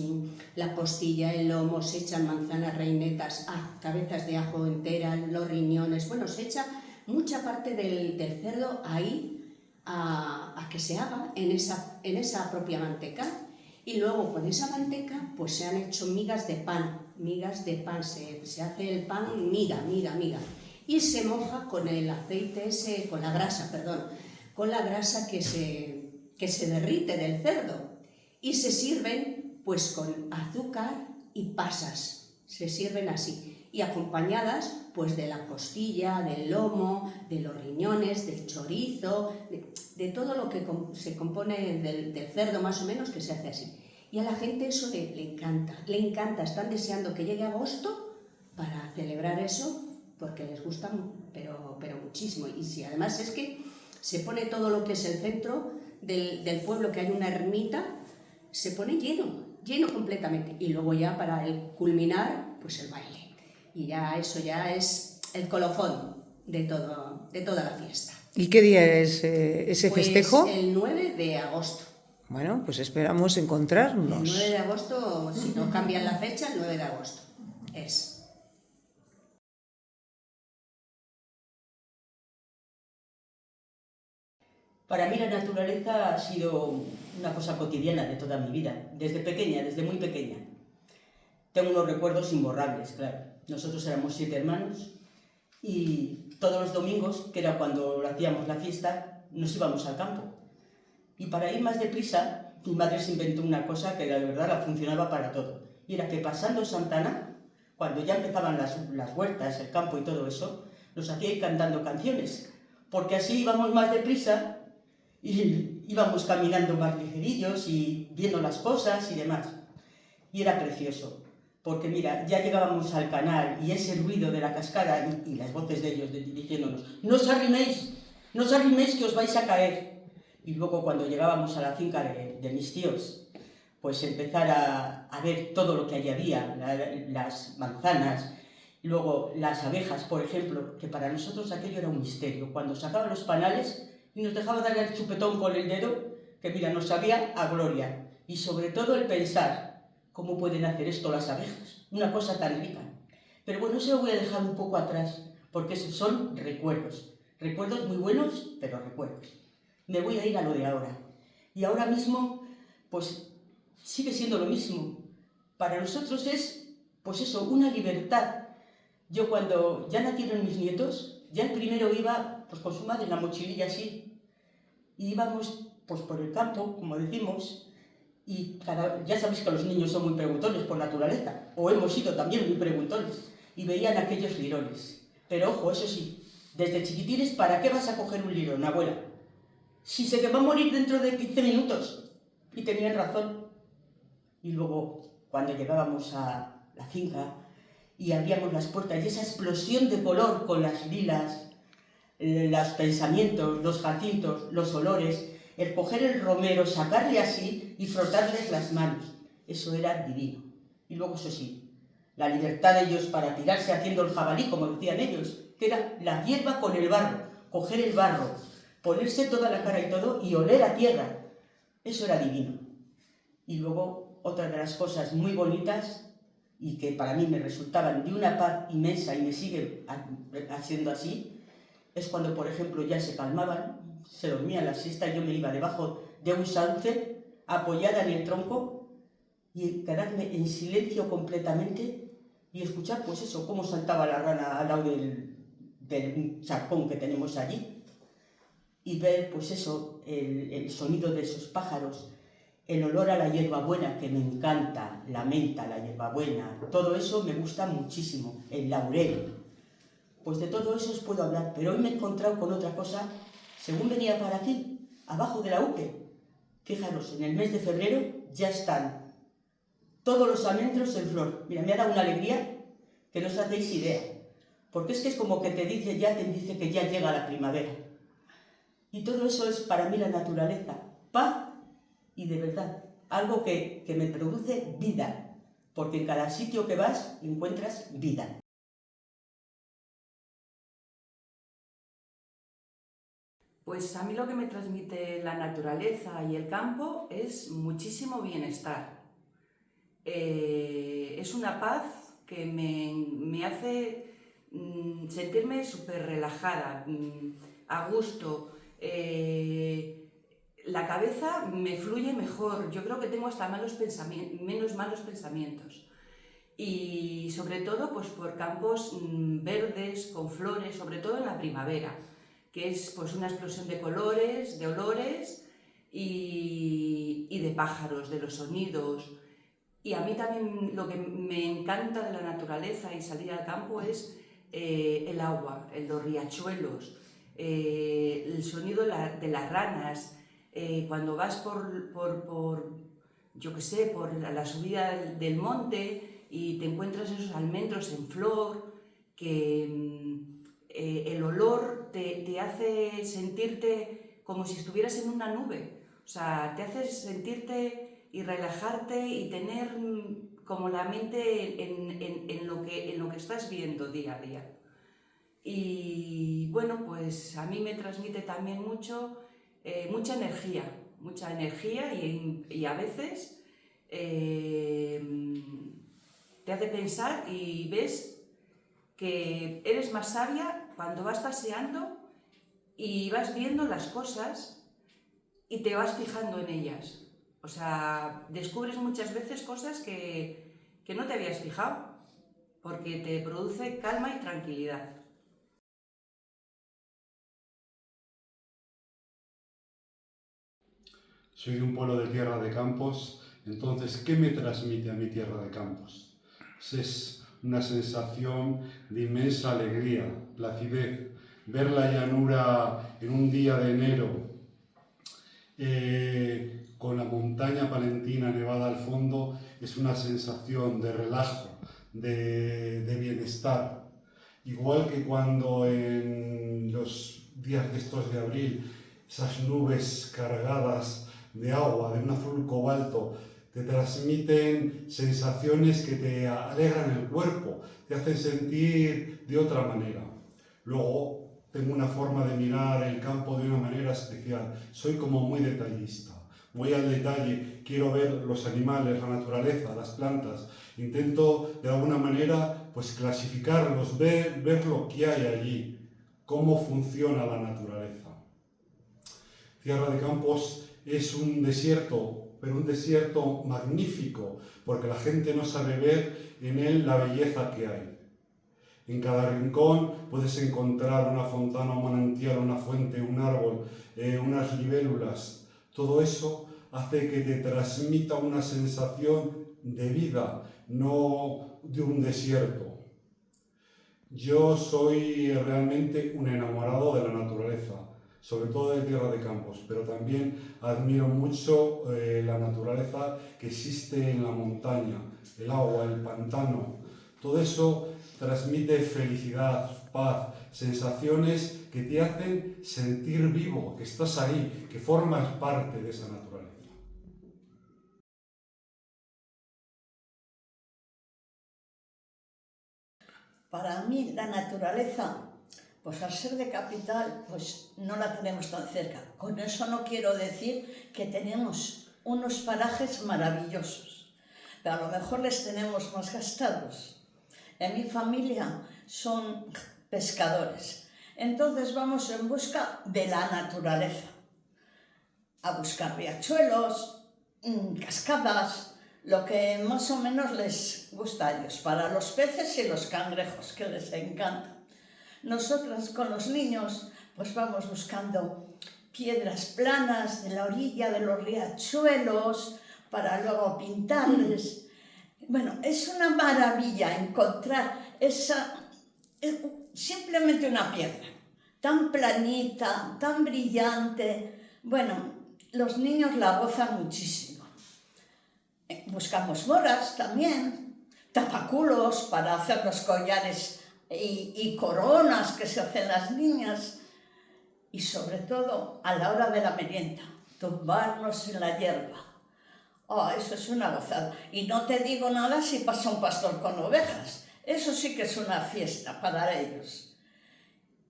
la costilla, el lomo, se echan manzanas reinetas, cabezas de ajo enteras, los riñones, bueno, se echa mucha parte del cerdo ahí a que se haga en esa propia manteca, y luego con esa manteca pues se han hecho migas de pan, se hace el pan miga, y se moja con el aceite ese, con la grasa que se derrite del cerdo, y se sirven pues con azúcar y pasas, se sirven así, y acompañadas pues de la costilla, del lomo, de los riñones, del chorizo, de todo lo que se compone del cerdo más o menos, que se hace así. Y a la gente eso le encanta, están deseando que llegue agosto para celebrar eso, porque les gusta pero muchísimo. Y si además es que se pone todo lo que es el centro del pueblo, que hay una ermita, se pone lleno completamente, y luego ya para el culminar pues el baile, y ya eso ya es el colofón de toda la fiesta. ¿Y qué día es ese festejo? El 9 de agosto. Bueno, pues esperamos encontrarnos. El 9 de agosto, si no cambian la fecha, el 9 de agosto es. Para mí la naturaleza ha sido una cosa cotidiana de toda mi vida, desde pequeña, desde muy pequeña. Tengo unos recuerdos imborrables, claro. Nosotros éramos 7 hermanos y todos los domingos, que era cuando hacíamos la fiesta, nos íbamos al campo. Y para ir más deprisa, mi madre se inventó una cosa que de verdad la funcionaba para todo. Y era que pasando Santana, cuando ya empezaban las huertas, el campo y todo eso, nos hacía ir cantando canciones, porque así íbamos más deprisa y íbamos caminando más ligerillos y viendo las cosas y demás. Y era precioso, porque mira, ya llegábamos al canal y ese ruido de la cascada y las voces de ellos diciéndonos: no os arriméis que os vais a caer. Y luego cuando llegábamos a la finca de mis tíos, pues empezar a ver todo lo que allí había, las manzanas, luego las abejas, por ejemplo, que para nosotros aquello era un misterio. Cuando sacaban los panales y nos dejaba darle el chupetón con el dedo, que mira, nos sabía a gloria. Y sobre todo el pensar, ¿cómo pueden hacer esto las abejas? Una cosa tan rica. Pero bueno, eso lo voy a dejar un poco atrás, porque esos son recuerdos. Recuerdos muy buenos, pero recuerdos. Me voy a ir a lo de ahora. Y ahora mismo, pues, sigue siendo lo mismo. Para nosotros es, pues eso, una libertad. Yo cuando ya nacieron mis nietos, ya el primero iba pues con su madre en la mochililla así, y íbamos pues por el campo, como decimos, y ya sabéis que los niños son muy preguntones por naturaleza, o hemos sido también muy preguntones, y veían aquellos lirones. Pero ojo, eso sí, desde chiquitines, ¿para qué vas a coger un lirón, abuela? Si se te va a morir dentro de 15 minutos. Y tenían razón. Y luego, cuando llegábamos a la finca y abríamos las puertas, y esa explosión de color con las lilas, los pensamientos, los jacintos, los olores, el coger el romero, sacarle así y frotarles las manos, eso era divino. Y luego, eso sí, la libertad de ellos para tirarse haciendo el jabalí, como decían ellos, que era la hierba con el barro, coger el barro, ponerse toda la cara y todo y oler a tierra. Eso era divino. Y luego, otra de las cosas muy bonitas y que para mí me resultaban de una paz inmensa y me sigue haciendo así, es cuando, por ejemplo, ya se calmaban, se dormían la siesta, yo me iba debajo de un sauce, apoyada en el tronco, y quedarme en silencio completamente y escuchar, pues eso, cómo saltaba la rana al lado del charcón que tenemos allí, y ver, pues eso, el sonido de esos pájaros, el olor a la hierbabuena, que me encanta, la menta, la hierbabuena, todo eso me gusta muchísimo, el laurel. Pues de todo eso os puedo hablar, pero hoy me he encontrado con otra cosa, según venía para aquí, abajo de la UPE. Fijaros, en el mes de febrero ya están todos los almendros en flor. Mira, me ha dado una alegría que no os hacéis idea, porque es que es como que te dice que ya llega la primavera. Y todo eso es para mí la naturaleza, paz y de verdad, algo que me produce vida, porque en cada sitio que vas encuentras vida. Pues a mí lo que me transmite la naturaleza y el campo es muchísimo bienestar. Es una paz que me hace sentirme súper relajada, a gusto. La cabeza me fluye mejor, yo creo que tengo hasta menos malos pensamientos. Y sobre todo pues por campos verdes, con flores, sobre todo en la primavera, que es pues una explosión de colores, de olores y de pájaros, de los sonidos. Y a mí también lo que me encanta de la naturaleza y salir al campo es el agua, los riachuelos, el sonido de las ranas, cuando vas yo qué sé, por la subida del monte y te encuentras esos almendros en flor, que el olor te hace sentirte como si estuvieras en una nube. O sea, te hace sentirte y relajarte y tener como la mente en lo que estás viendo día a día. Y bueno, pues a mí me transmite también mucha energía y a veces te hace pensar y ves que eres más sabia cuando vas paseando y vas viendo las cosas y te vas fijando en ellas. O sea, descubres muchas veces cosas que no te habías fijado, porque te produce calma y tranquilidad. Soy de un pueblo de Tierra de Campos, entonces, ¿qué me transmite a mi Tierra de Campos? Pues es una sensación de inmensa alegría, placidez, ver la llanura en un día de enero, con la montaña palentina nevada al fondo, es una sensación de relajo, de bienestar. Igual que cuando en los días de estos de abril, esas nubes cargadas de agua, de un azul cobalto, te transmiten sensaciones que te alegran el cuerpo, te hacen sentir de otra manera. Luego, tengo una forma de mirar el campo de una manera especial. Soy como muy detallista. Voy al detalle, quiero ver los animales, la naturaleza, las plantas. Intento de alguna manera pues clasificarlos, ver lo que hay allí, cómo funciona la naturaleza. Tierra de Campos es un desierto, pero un desierto magnífico, porque la gente no sabe ver en él la belleza que hay. En cada rincón puedes encontrar una fontana, un manantial, una fuente, un árbol, unas libélulas. Todo eso hace que te transmita una sensación de vida, no de un desierto. Yo soy realmente un enamorado de la naturaleza, sobre todo de Tierra de Campos, pero también admiro mucho la naturaleza que existe en la montaña, el agua, el pantano. Todo eso transmite felicidad, paz, sensaciones que te hacen sentir vivo, que estás ahí, que formas parte de esa naturaleza. Para mí la naturaleza Pues al ser de capital, pues no la tenemos tan cerca. Con eso no quiero decir que tenemos unos parajes maravillosos, pero a lo mejor les tenemos más gastados. En mi familia son pescadores, entonces vamos en busca de la naturaleza, a buscar riachuelos, cascadas, lo que más o menos les gusta a ellos, para los peces y los cangrejos, que les encanta. Nosotras con los niños pues vamos buscando piedras planas de la orilla de los riachuelos para luego pintarles. Bueno, es una maravilla encontrar simplemente una piedra tan planita, tan brillante. Bueno, los niños la gozan muchísimo. Buscamos moras también, tapaculos para hacer los collares y coronas que se hacen las niñas. Y sobre todo a la hora de la merienda, tumbarnos en la hierba. Oh, eso es una gozada. Y no te digo nada si pasa un pastor con ovejas. Eso sí que es una fiesta para ellos.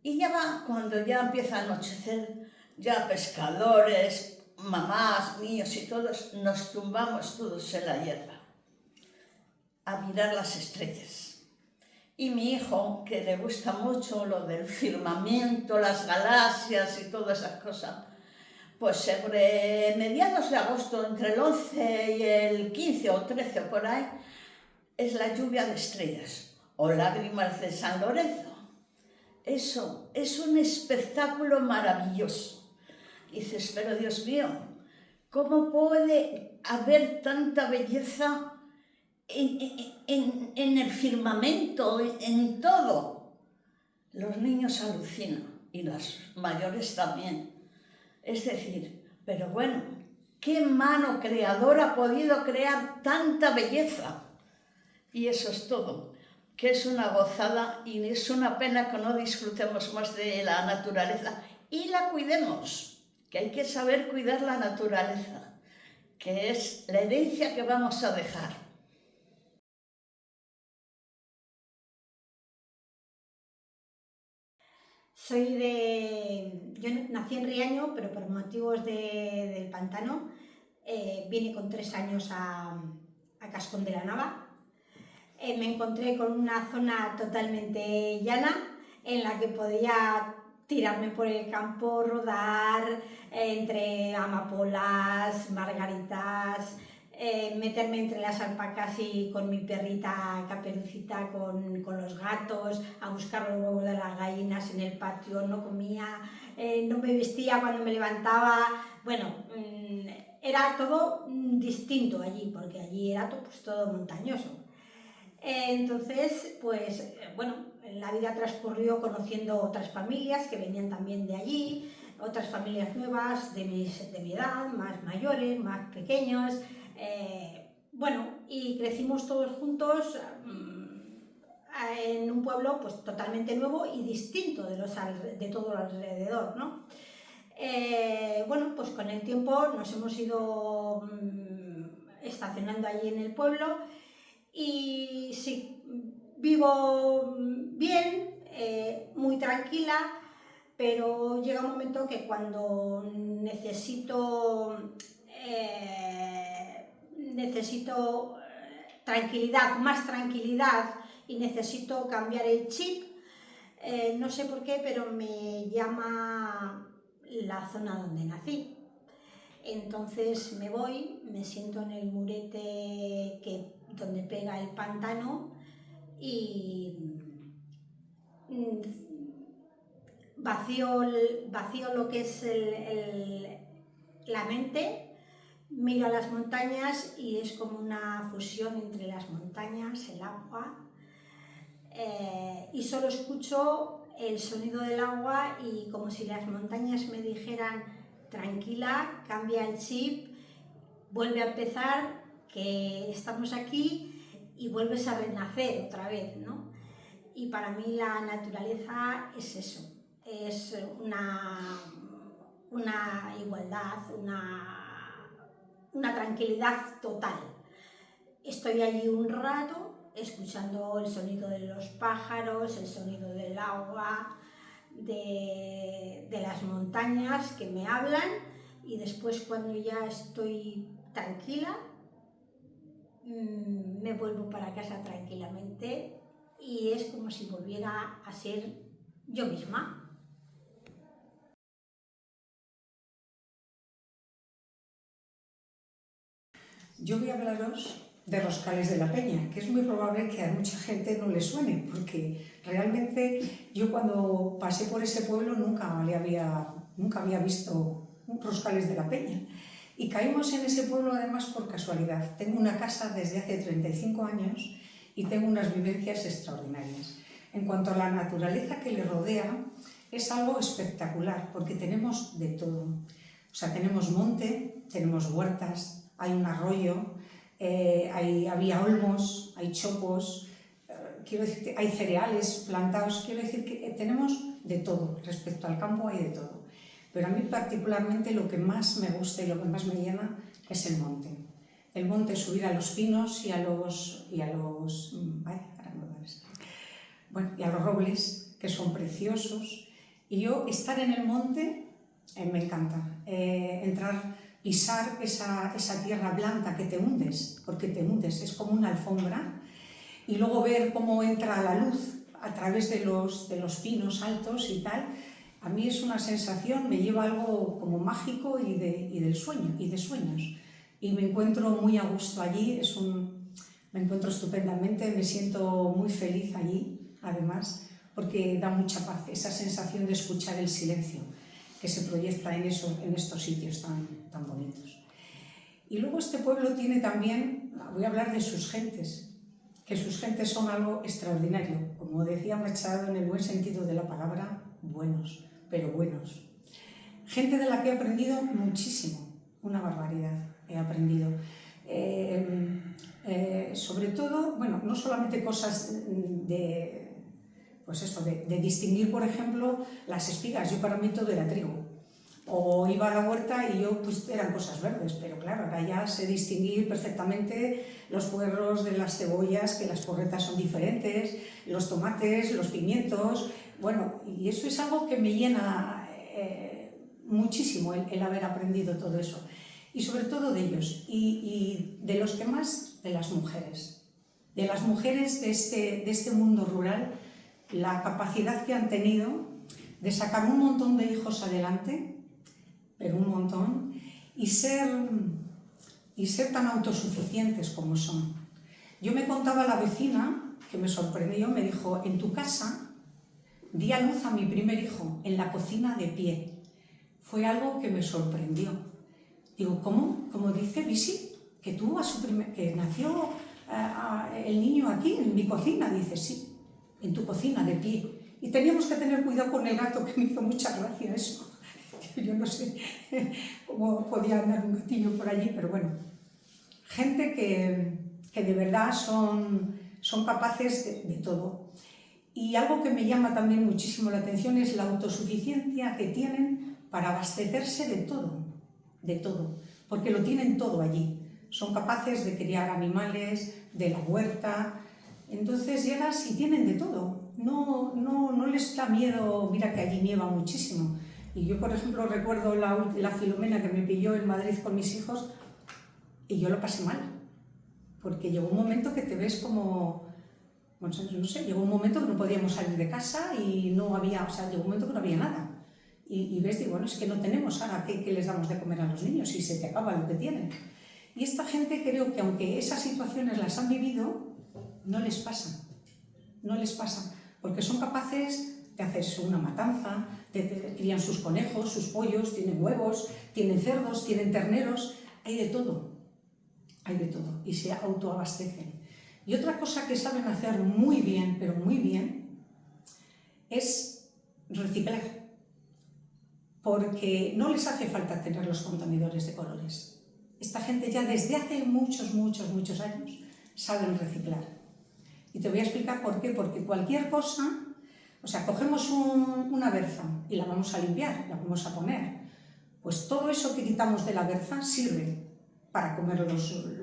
Y ya va, cuando ya empieza a anochecer, ya pescadores, mamás, niños y todos, nos tumbamos todos en la hierba a mirar las estrellas. Y mi hijo, que le gusta mucho lo del firmamento, las galaxias y todas esas cosas, pues sobre mediados de agosto, entre el 11 y el 15 o 13 por ahí, es la lluvia de estrellas o lágrimas de San Lorenzo. Eso es un espectáculo maravilloso. Dices, pero Dios mío, ¿cómo puede haber tanta belleza en el firmamento, en todo? Los niños alucinan y los mayores también. Es decir, pero bueno, ¿qué mano creadora ha podido crear tanta belleza? Y eso es todo, que es una gozada y es una pena que no disfrutemos más de la naturaleza y la cuidemos, que hay que saber cuidar la naturaleza, que es la herencia que vamos a dejar. Yo nací en Riaño, pero por motivos del pantano vine con 3 años a Cascón de la Nava. Me encontré con una zona totalmente llana en la que podía tirarme por el campo, rodar entre amapolas, margaritas, meterme entre las alpacas y con mi perrita Caperucita, con los gatos, a buscar los huevos de las gallinas en el patio. No comía, no me vestía cuando me levantaba. Bueno, era todo distinto allí, porque allí era todo montañoso. Entonces, pues bueno, la vida transcurrió conociendo otras familias que venían también de allí, otras familias nuevas de mi edad, más mayores, más pequeños. Bueno, y crecimos todos juntos en un pueblo pues totalmente nuevo y distinto de todo alrededor, ¿no? Bueno, pues con el tiempo nos hemos ido estacionando allí en el pueblo y sí, vivo bien, muy tranquila, pero llega un momento que cuando necesito tranquilidad, más tranquilidad, y necesito cambiar el chip, no sé por qué, pero me llama la zona donde nací. Entonces me voy, me siento en el murete donde pega el pantano y vacío lo que es la mente. Miro a las montañas y es como una fusión entre las montañas, el agua, y solo escucho el sonido del agua y como si las montañas me dijeran tranquila, cambia el chip, vuelve a empezar, que estamos aquí, y vuelves a renacer otra vez, ¿no? Y para mí la naturaleza es eso, es una igualdad, una tranquilidad total. Estoy allí un rato escuchando el sonido de los pájaros, el sonido del agua, de las montañas que me hablan, y después cuando ya estoy tranquila me vuelvo para casa tranquilamente y es como si volviera a ser yo misma. Yo voy a hablaros de Roscales de la Peña, que es muy probable que a mucha gente no le suene, porque realmente yo cuando pasé por ese pueblo nunca había visto Roscales de la Peña. Y caímos en ese pueblo además por casualidad. Tengo una casa desde hace 35 años y tengo unas vivencias extraordinarias. En cuanto a la naturaleza que le rodea, es algo espectacular, porque tenemos de todo. O sea, tenemos monte, tenemos huertas, hay un arroyo, había olmos, hay chopos, quiero decir, hay cereales plantados, quiero decir que tenemos de todo, respecto al campo hay de todo. Pero a mí particularmente lo que más me gusta y lo que más me llena es el monte. El monte, subir a los pinos y a los robles, que son preciosos. Y yo estar en el monte me encanta. Entrar, pisar esa tierra blanca que te hundes, porque te hundes, es como una alfombra. Y luego ver cómo entra la luz a través de los pinos altos y tal. A mí es una sensación, me lleva algo como mágico y de sueños. Y me encuentro muy a gusto allí, me encuentro estupendamente, me siento muy feliz allí, además, porque da mucha paz, esa sensación de escuchar el silencio que se proyecta en estos sitios tan bonitos. Y luego este pueblo tiene también, voy a hablar de sus gentes, que sus gentes son algo extraordinario, como decía Machado, en el buen sentido de la palabra, buenos, pero buenos. Gente de la que he aprendido muchísimo, una barbaridad he aprendido. Sobre todo, bueno, no solamente cosas de distinguir, por ejemplo, las espigas. Yo para mí todo era trigo. O iba a la huerta y yo, pues eran cosas verdes, pero claro, ahora ya sé distinguir perfectamente los puerros de las cebollas, que las porretas son diferentes, los tomates, los pimientos, bueno, y eso es algo que me llena muchísimo el haber aprendido todo eso. Y sobre todo de ellos, y de los que más, de las mujeres. De las mujeres de este mundo rural, la capacidad que han tenido de sacar un montón de hijos adelante, pero un montón, y ser tan autosuficientes como son. Yo me contaba la vecina, que me sorprendió, me dijo, en tu casa di a luz a mi primer hijo, en la cocina de pie. Fue algo que me sorprendió. Digo, ¿cómo? Como dice Bisi, que nació el niño aquí, en mi cocina. Dice, sí, en tu cocina de pie. Y teníamos que tener cuidado con el gato, que me hizo mucha gracia eso. Yo no sé cómo podía andar un gatillo por allí, pero bueno. Gente que de verdad son capaces de todo. Y algo que me llama también muchísimo la atención es la autosuficiencia que tienen para abastecerse de todo, porque lo tienen todo allí. Son capaces de criar animales, de la huerta. Entonces llegas y tienen de todo. No les da miedo, mira que allí nieva muchísimo. Y yo, por ejemplo, recuerdo la Filomena que me pilló en Madrid con mis hijos y yo lo pasé mal. Porque llegó un momento que te ves como, bueno, no sé, llegó un momento que no podíamos salir de casa y no había, o sea, llegó un momento que no había nada. Y ves, digo, bueno, es que no tenemos ahora qué les damos de comer a los niños y se te acaba lo que tienen. Y esta gente creo que aunque esas situaciones las han vivido, no les pasa, porque son capaces de hacerse una matanza, crían sus conejos, sus pollos, tienen huevos, tienen cerdos, tienen terneros, hay de todo, y se autoabastecen. Y otra cosa que saben hacer muy bien, pero muy bien, es reciclar, porque no les hace falta tener los contenedores de colores. Esta gente ya desde hace muchos años saben reciclar. Y te voy a explicar por qué, porque cualquier cosa, o sea, cogemos una berza y la vamos a limpiar, la vamos a poner, pues todo eso que quitamos de la berza sirve. para comer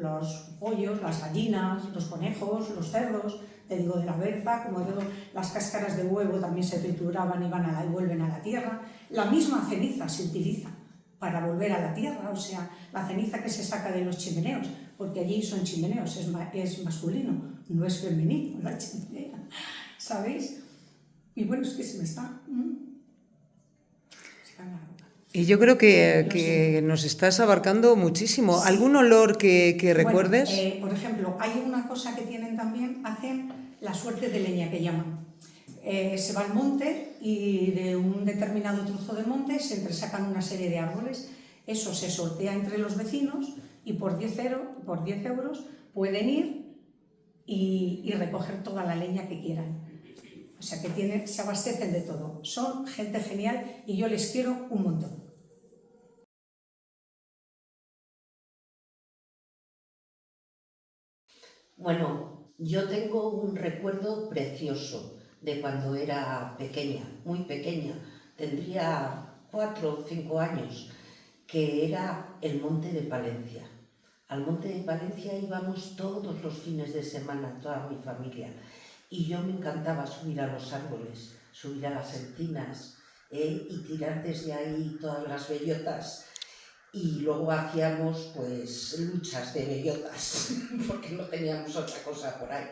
los pollos, las gallinas, los conejos, los cerdos, te digo de la berza, como digo, las cáscaras de huevo también se trituraban y vuelven a la tierra. La misma ceniza se utiliza para volver a la tierra, o sea, la ceniza que se saca de los chimeneos, porque allí son chimeneos, es masculino, no es femenino la chimenea, ¿sabéis? Y bueno, es que se me está... Y yo creo que nos estás abarcando muchísimo. Sí. ¿Algún olor que recuerdes? Bueno, por ejemplo, hay una cosa que tienen también, hacen la suerte de leña que llaman. Se va al monte y de un determinado trozo de monte se entresacan una serie de árboles. Eso se sortea entre los vecinos y por 10 euros pueden ir y recoger toda la leña que quieran. O sea que se abastecen de todo. Son gente genial y yo les quiero un montón. Bueno, yo tengo un recuerdo precioso de cuando era pequeña, muy pequeña, tendría 4 o 5 años, que era el Monte de Palencia. Al Monte de Palencia íbamos todos los fines de semana, toda mi familia, y yo me encantaba subir a los árboles, subir a las encinas y tirar desde ahí todas las bellotas. Y luego hacíamos pues luchas de bellotas, porque no teníamos otra cosa por ahí,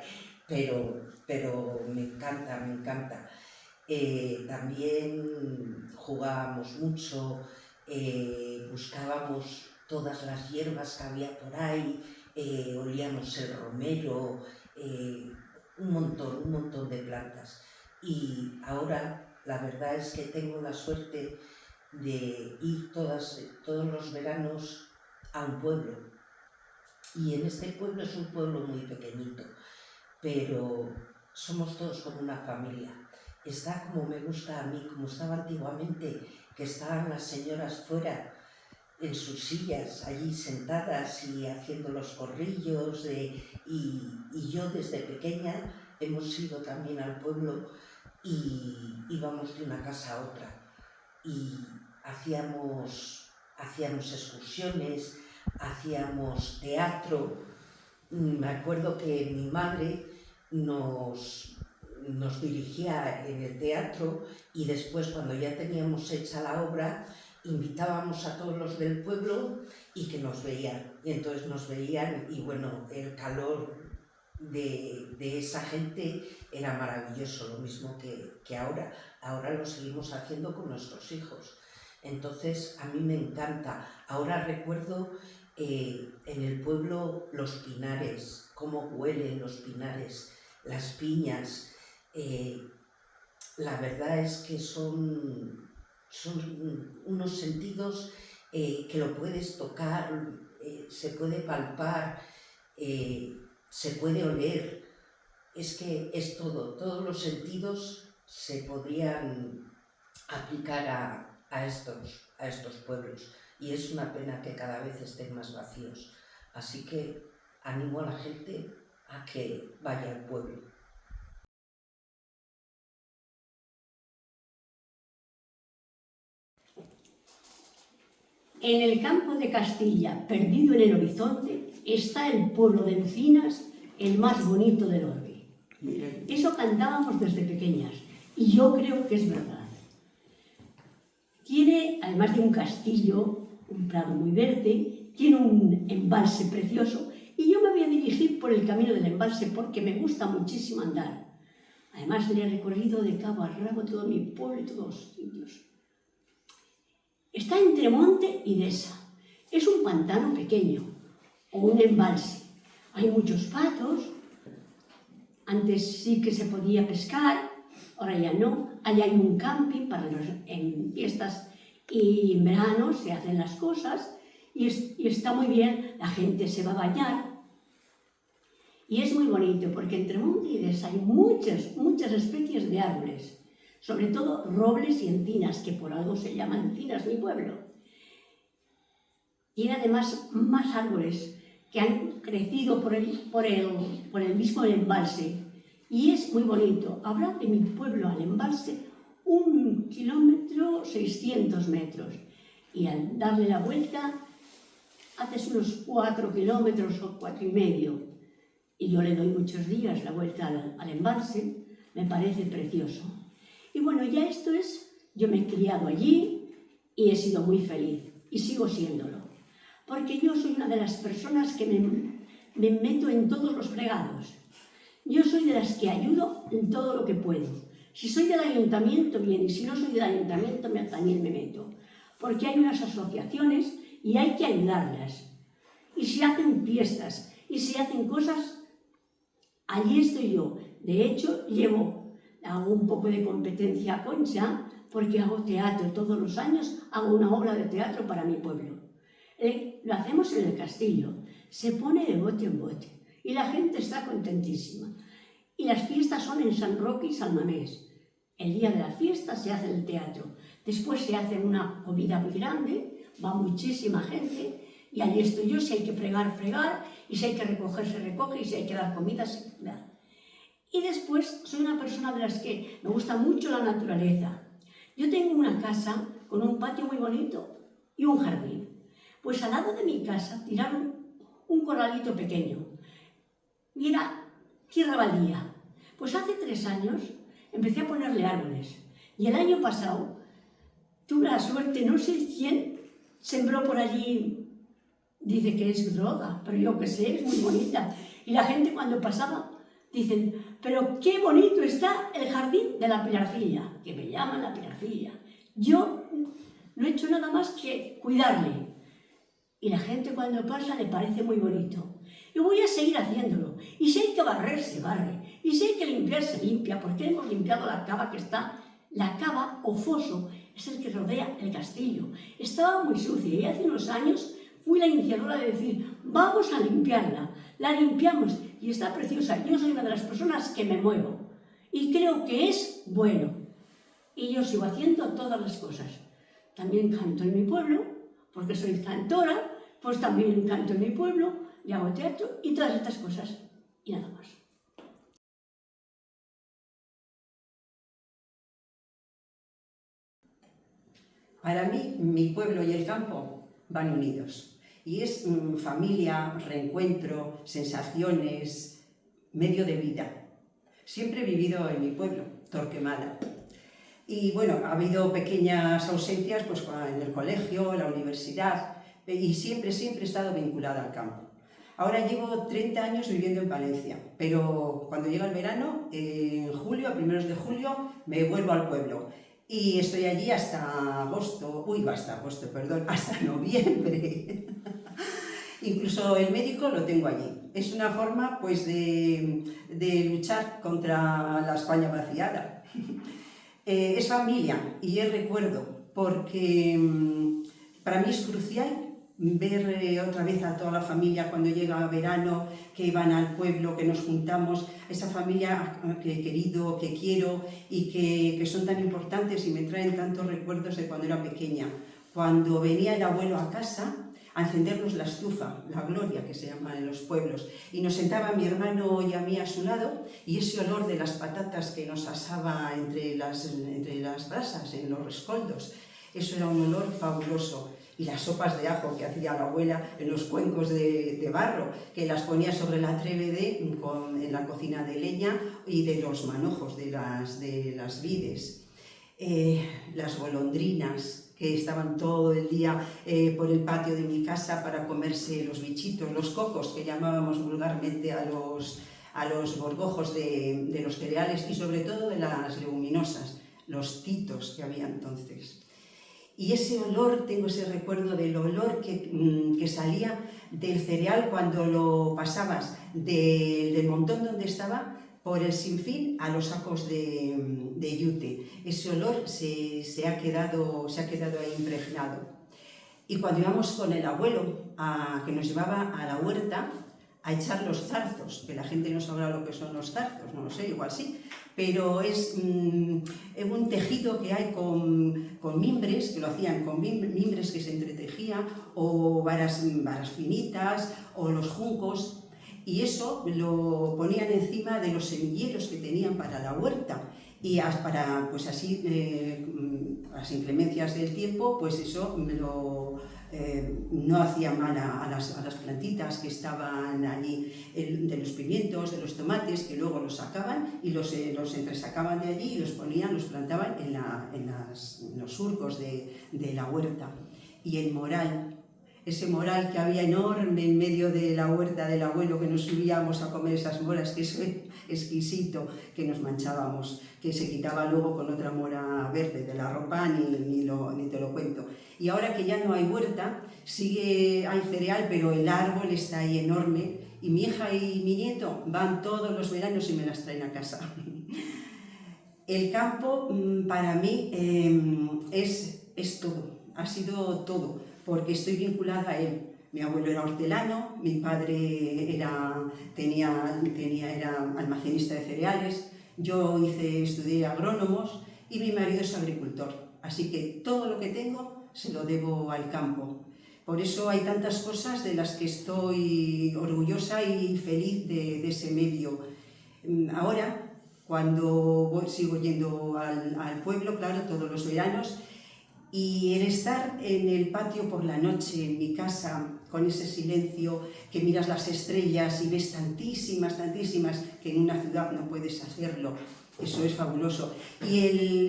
pero me encanta, me encanta. También jugábamos mucho, buscábamos todas las hierbas que había por ahí, olíamos el romero, un montón de plantas. Y ahora la verdad es que tengo la suerte de ir todos los veranos a un pueblo. Y en este pueblo es un pueblo muy pequeñito, pero somos todos como una familia. Está como me gusta a mí, como estaba antiguamente, que estaban las señoras fuera en sus sillas, allí sentadas y haciendo los corrillos. Y yo desde pequeña hemos ido también al pueblo y íbamos de una casa a otra. Y hacíamos excursiones, hacíamos teatro. Me acuerdo que mi madre nos dirigía en el teatro y después, cuando ya teníamos hecha la obra, invitábamos a todos los del pueblo y que nos veían. Y entonces nos veían y bueno, el calor de esa gente era maravilloso, lo mismo que ahora. Ahora lo seguimos haciendo con nuestros hijos. Entonces a mí me encanta. Ahora recuerdo en el pueblo los pinares, cómo huelen los pinares, las piñas. La verdad es que son unos sentidos que lo puedes tocar, se puede palpar, se puede oler. Es que es todo, todos los sentidos se podrían aplicar a estos pueblos, y es una pena que cada vez estén más vacíos. Así que animo a la gente a que vaya al pueblo. En el campo de Castilla, perdido en el horizonte, está el pueblo de Encinas, el más bonito del orbe. Eso cantábamos desde pequeñas y yo creo que es verdad. Tiene, además de un castillo, un prado muy verde, tiene un embalse precioso y yo me voy a dirigir por el camino del embalse porque me gusta muchísimo andar. Además le he recorrido de cabo a rabo todo mi pueblo y todos los sitios. Está entre Monte y Deza. Es un pantano pequeño o un embalse. Hay muchos patos. Antes sí que se podía pescar, ahora ya no. Allá hay un camping para en fiestas y en verano se hacen las cosas y está muy bien. La gente se va a bañar y es muy bonito porque entre Monte y Deza hay muchas especies de árboles. Sobre todo robles y encinas, que por algo se llaman encinas mi pueblo. Tiene además más árboles que han crecido por el mismo embalse. Y es muy bonito. Habrá de mi pueblo al embalse 1 kilómetro 600 metros. Y al darle la vuelta haces unos 4 kilómetros o 4,5, y yo le doy muchos días la vuelta al embalse, me parece precioso. Y bueno, ya esto es, yo me he criado allí y he sido muy feliz, y sigo siéndolo, porque yo soy una de las personas que me meto en todos los fregados. Yo soy de las que ayudo en todo lo que puedo. Si soy del ayuntamiento, bien, y si no soy del ayuntamiento, también me meto, porque hay unas asociaciones y hay que ayudarlas. Y si hacen fiestas y si hacen cosas, allí estoy yo. De hecho, hago un poco de competencia a Concha, porque hago teatro todos los años, hago una obra de teatro para mi pueblo. Lo hacemos en el castillo, se pone de bote en bote y la gente está contentísima. Y las fiestas son en San Roque y San Mamés. El día de la fiesta se hace el teatro, después se hace una comida muy grande, va muchísima gente y allí estoy yo, si hay que fregar, fregar, y si hay que recoger, se recoge, y si hay que dar comida, se da. Y después soy una persona de las que me gusta mucho la naturaleza. Yo tengo una casa con un patio muy bonito y un jardín. Pues al lado de mi casa tiraron un corralito pequeño. Y era tierra baldía. Pues hace 3 años empecé a ponerle árboles. Y el año pasado tuve la suerte, no sé quién sembró por allí, dice que es droga, pero yo qué sé, es muy bonita. Y la gente cuando pasaba dicen, pero qué bonito está el jardín de la Pilarcilla, que me llaman la Pilarcilla. Yo no he hecho nada más que cuidarle. Y la gente cuando pasa le parece muy bonito. Y voy a seguir haciéndolo. Y si hay que barrer, se barre. Y si hay que limpiar, se limpia, porque hemos limpiado la cava que está. La cava o foso es el que rodea el castillo. Estaba muy sucia y hace unos años fui la iniciadora de decir, vamos a limpiarla. La limpiamos y está preciosa. Yo soy una de las personas que me muevo. Y creo que es bueno. Y yo sigo haciendo todas las cosas. También canto en mi pueblo, porque soy cantora, pues también canto en mi pueblo, y hago teatro y todas estas cosas. Y nada más. Para mí, mi pueblo y el campo van unidos. Y es familia, reencuentro, sensaciones, medio de vida. Siempre he vivido en mi pueblo, Torquemada. Y bueno, ha habido pequeñas ausencias pues, en el colegio, en la universidad, y siempre he estado vinculada al campo. Ahora llevo 30 años viviendo en Palencia, pero cuando llega el verano, en julio, a primeros de julio, me vuelvo al pueblo. Y estoy allí hasta hasta noviembre. Incluso el médico lo tengo allí. Es una forma pues, de luchar contra la España vaciada. Es familia y es recuerdo, porque para mí es crucial ver otra vez a toda la familia cuando llega verano, que van al pueblo, que nos juntamos, esa familia que he querido, que quiero y que son tan importantes y me traen tantos recuerdos de cuando era pequeña. Cuando venía el abuelo a casa a encendernos la estufa, la gloria que se llama en los pueblos, y nos sentaba mi hermano y a mí a su lado, y ese olor de las patatas que nos asaba entre las brasas, en los rescoldos, eso era un olor fabuloso. Y las sopas de ajo que hacía la abuela en los cuencos de barro, que las ponía sobre la trévede en la cocina de leña y de los manojos de las vides. Las golondrinas que estaban todo el día por el patio de mi casa para comerse los bichitos, los cocos, que llamábamos vulgarmente a los gorgojos de los cereales y sobre todo de las leguminosas, los titos que había entonces. Y ese olor, tengo ese recuerdo del olor que salía del cereal cuando lo pasabas del montón donde estaba por el sinfín a los sacos de yute. Ese olor se ha quedado ahí impregnado. Y cuando íbamos con el abuelo que nos llevaba a la huerta a echar los zarzos, que la gente no sabrá lo que son los zarzos, no lo sé, igual sí, pero es un tejido que hay con mimbres, que lo hacían con mimbres que se entretejían, o varas finitas, o los juncos, y eso lo ponían encima de los semilleros que tenían para la huerta, y para pues así las inclemencias del tiempo, pues eso no hacía mal a las plantitas que estaban allí, de los pimientos, de los tomates, que luego los sacaban y los entresacaban de allí y los plantaban en los surcos de la huerta. Y el moral, ese moral que había enorme en medio de la huerta del abuelo, que nos subíamos a comer esas moras, que eso es exquisito, que nos manchábamos, que se quitaba luego con otra mora verde de la ropa, ni te lo cuento. Y ahora que ya no hay huerta, hay cereal, pero el árbol está ahí enorme, y mi hija y mi nieto van todos los veranos y me las traen a casa. El campo para mí es todo, ha sido todo, porque estoy vinculada a él. Mi abuelo era hortelano, mi padre era almacenista de cereales, yo estudié agrónomos y mi marido es agricultor. Así que todo lo que tengo se lo debo al campo. Por eso hay tantas cosas de las que estoy orgullosa y feliz de ese medio. Ahora, cuando sigo yendo al pueblo, claro, todos los veranos, y el estar en el patio por la noche, en mi casa, con ese silencio, que miras las estrellas y ves tantísimas, que en una ciudad no puedes hacerlo, eso es fabuloso. Y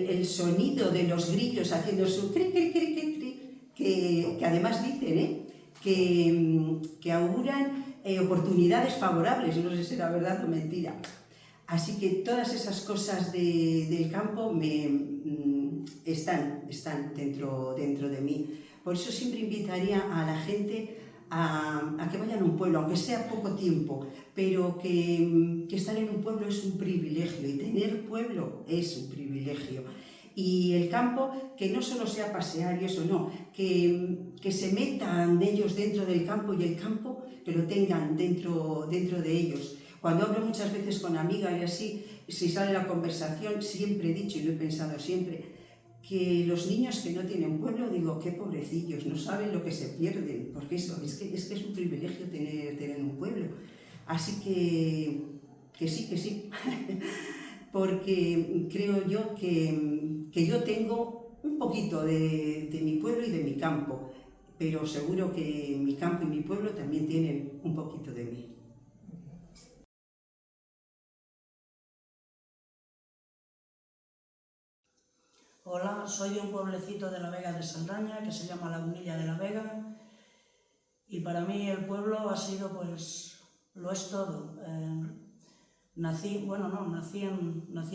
el sonido de los grillos haciendo su cri, cri, cri, cri, cri, que además dicen que auguran oportunidades favorables, no sé si será verdad o mentira. Así que todas esas cosas del campo están dentro de mí. Por eso siempre invitaría a la gente a que vayan a un pueblo, aunque sea poco tiempo, pero que estar en un pueblo es un privilegio, y tener pueblo es un privilegio. Y el campo, que no solo sea pasear y eso, no, que se metan ellos dentro del campo, y el campo que lo tengan dentro de ellos. Cuando hablo muchas veces con amigas y así, si sale la conversación, siempre he dicho y lo he pensado siempre, que los niños que no tienen pueblo, digo, qué pobrecillos, no saben lo que se pierden, porque eso, es que es un privilegio tener un pueblo. Así que sí, porque creo yo que yo tengo un poquito de mi pueblo y de mi campo, pero seguro que mi campo y mi pueblo también tienen un poquito de mí. Hola, soy de un pueblecito de la Vega de Saldaña que se llama Lagunilla de la Vega, y para mí el pueblo ha sido, pues, lo es todo. Nací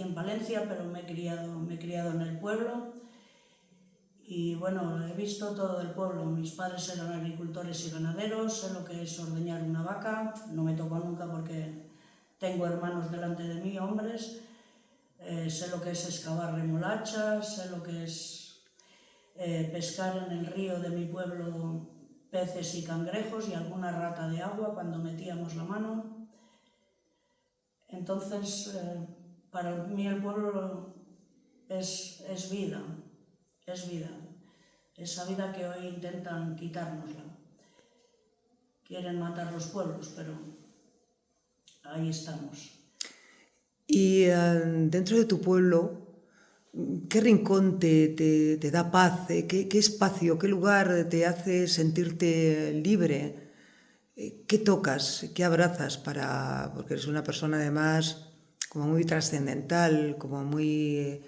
en Palencia, pero me he criado en el pueblo, y bueno, he visto todo el pueblo. Mis padres eran agricultores y ganaderos, sé lo que es ordeñar una vaca, no me tocó nunca porque tengo hermanos delante de mí, hombres. Sé lo que es excavar remolachas, sé lo que es pescar en el río de mi pueblo peces y cangrejos y alguna rata de agua cuando metíamos la mano. Entonces, para mí el pueblo es vida, esa vida que hoy intentan quitárnosla. Quieren matar los pueblos, pero ahí estamos. Y dentro de tu pueblo, ¿qué rincón te da paz? ¿Qué espacio, qué lugar te hace sentirte libre? ¿Qué tocas, qué abrazas porque eres una persona además como muy trascendental, como muy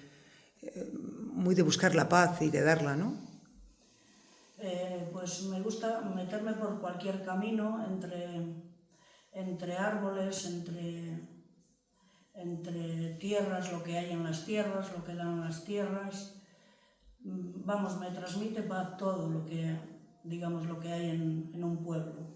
de buscar la paz y de darla, ¿no? Pues me gusta meterme por cualquier camino, entre árboles, entre tierras, lo que hay en las tierras, lo que dan las tierras. Vamos, me transmite paz todo lo que hay en un pueblo.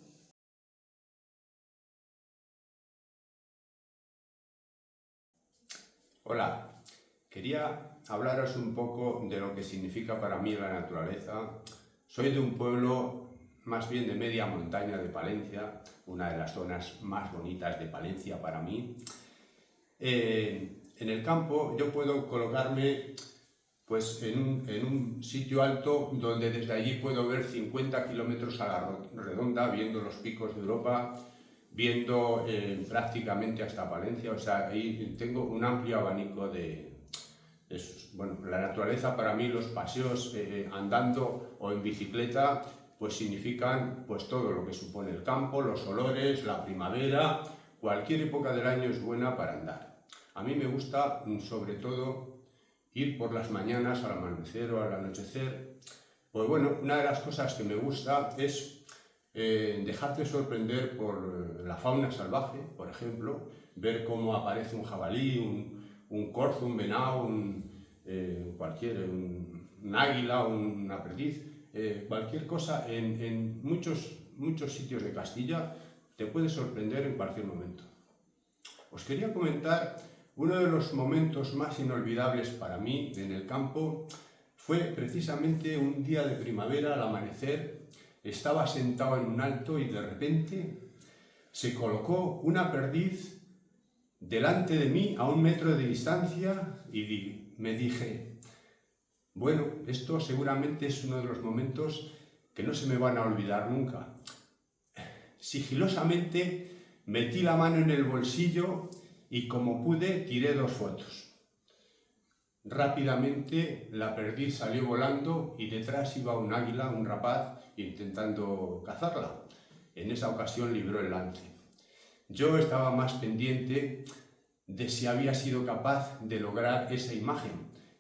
Hola, quería hablaros un poco de lo que significa para mí la naturaleza. Soy de un pueblo más bien de media montaña de Palencia, una de las zonas más bonitas de Palencia para mí. En el campo yo puedo colocarme pues, en un sitio alto donde desde allí puedo ver 50 kilómetros a la redonda, viendo los picos de Europa, viendo prácticamente hasta Palencia. O sea, ahí tengo un amplio abanico de Bueno, la naturaleza para mí, los paseos andando o en bicicleta, pues significan pues todo lo que supone el campo, los olores, la primavera. Cualquier época del año es buena para andar. A mí me gusta sobre todo ir por las mañanas al amanecer o al anochecer. Pues bueno, una de las cosas que me gusta es dejarte sorprender por la fauna salvaje, por ejemplo, ver cómo aparece un jabalí, un corzo, un venado, un águila, una perdiz, cualquier cosa en muchos sitios de Castilla te puede sorprender en cualquier momento. Os quería comentar uno de los momentos más inolvidables para mí en el campo. Fue precisamente un día de primavera, al amanecer. Estaba sentado en un alto y de repente se colocó una perdiz delante de mí a 1 metro de distancia y me dije, bueno, esto seguramente es uno de los momentos que no se me van a olvidar nunca. Sigilosamente metí la mano en el bolsillo y como pude tiré 2 fotos. Rápidamente la perdiz salió volando y detrás iba un águila, un rapaz, intentando cazarla. En esa ocasión libró el lance. Yo estaba más pendiente de si había sido capaz de lograr esa imagen.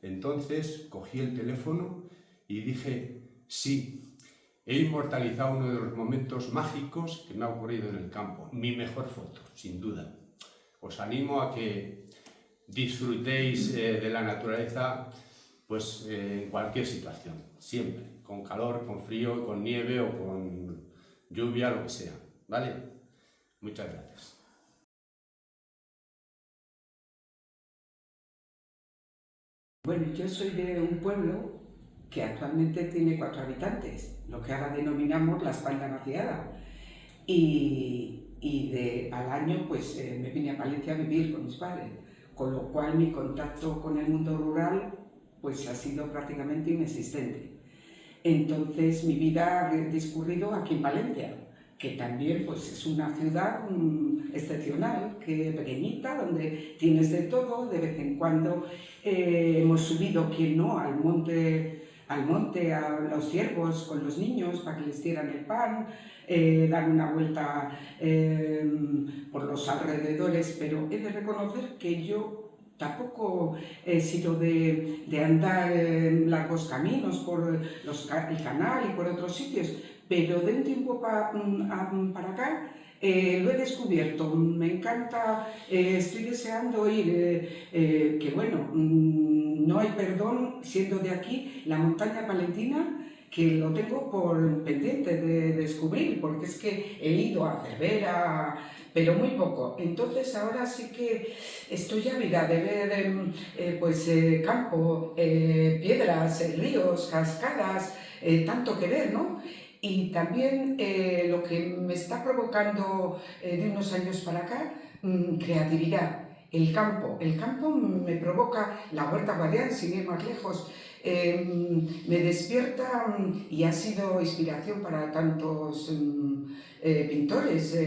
Entonces cogí el teléfono y dije, sí, he inmortalizado uno de los momentos mágicos que me ha ocurrido en el campo. Mi mejor foto, sin duda. Os animo a que disfrutéis de la naturaleza pues, en cualquier situación, siempre, con calor, con frío, con nieve o con lluvia, lo que sea, ¿vale? Muchas gracias. Bueno, yo soy de un pueblo que actualmente tiene 4 habitantes, lo que ahora denominamos la España vaciada. Y al año pues me vine a Palencia a vivir con mis padres, con lo cual mi contacto con el mundo rural pues ha sido prácticamente inexistente. Entonces mi vida ha discurrido aquí en Palencia, que también pues, es una ciudad excepcional, que pequeñita, donde tienes de todo. De vez en cuando hemos subido, ¿quién no?, al monte a los ciervos con los niños para que les dieran el pan, dar una vuelta por los alrededores, pero he de reconocer que yo tampoco he sido de andar largos caminos por el canal y por otros sitios, pero de un tiempo para acá lo he descubierto, me encanta, estoy deseando ir, que bueno, no hay perdón siendo de aquí, la montaña palentina, que lo tengo por pendiente de descubrir, porque es que he ido a Cervera, pero muy poco. Entonces ahora sí que estoy ávida de ver campo, piedras, ríos, cascadas, tanto que ver, ¿no? Y también lo que me está provocando de unos años para acá, creatividad. El campo me provoca, la Huerta Guadián, sin ir más lejos, me despierta y ha sido inspiración para tantos pintores,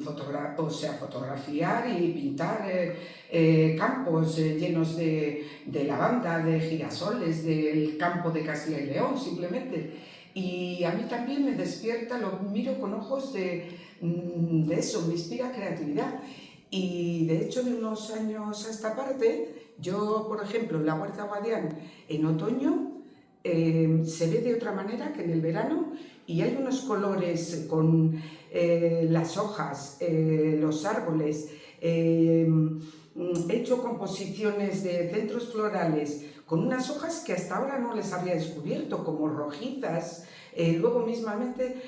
fotografiar y pintar campos llenos de lavanda, de girasoles, del campo de Castilla y León, simplemente. Y a mí también me despierta, lo miro con ojos de eso, me inspira creatividad. Y de hecho, de unos años a esta parte, yo, por ejemplo, en la Huerta Guadián, en otoño, se ve de otra manera que en el verano, y hay unos colores con las hojas, los árboles. He hecho composiciones de centros florales con unas hojas que hasta ahora no les había descubierto, como rojizas, luego mismamente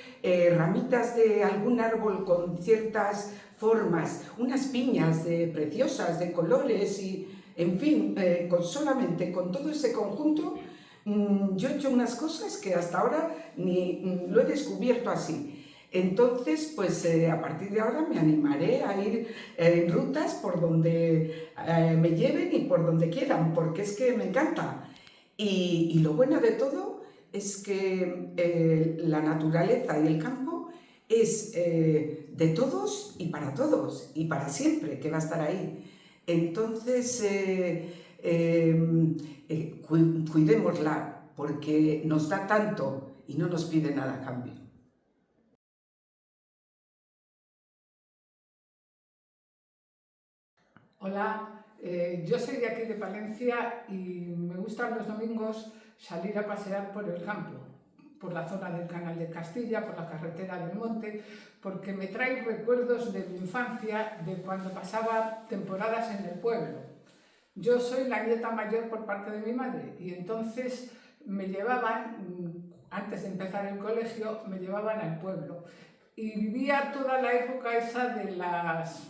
ramitas de algún árbol con ciertas formas, unas piñas preciosas de colores y, en fin, solamente con todo ese conjunto yo he hecho unas cosas que hasta ahora ni lo he descubierto así. Entonces, pues a partir de ahora me animaré a ir en rutas por donde me lleven y por donde quieran, porque es que me encanta. Y lo bueno de todo es que la naturaleza y el campo es de todos y para siempre, que va a estar ahí. Entonces, cuidémosla, porque nos da tanto y no nos pide nada a cambio. Hola, yo soy de aquí de Palencia y me gustan los domingos salir a pasear por el campo, por la zona del Canal de Castilla, por la carretera del Monte, porque me trae recuerdos de mi infancia, de cuando pasaba temporadas en el pueblo. Yo soy la nieta mayor por parte de mi madre y entonces me llevaban, antes de empezar el colegio, me llevaban al pueblo y vivía toda la época esa de las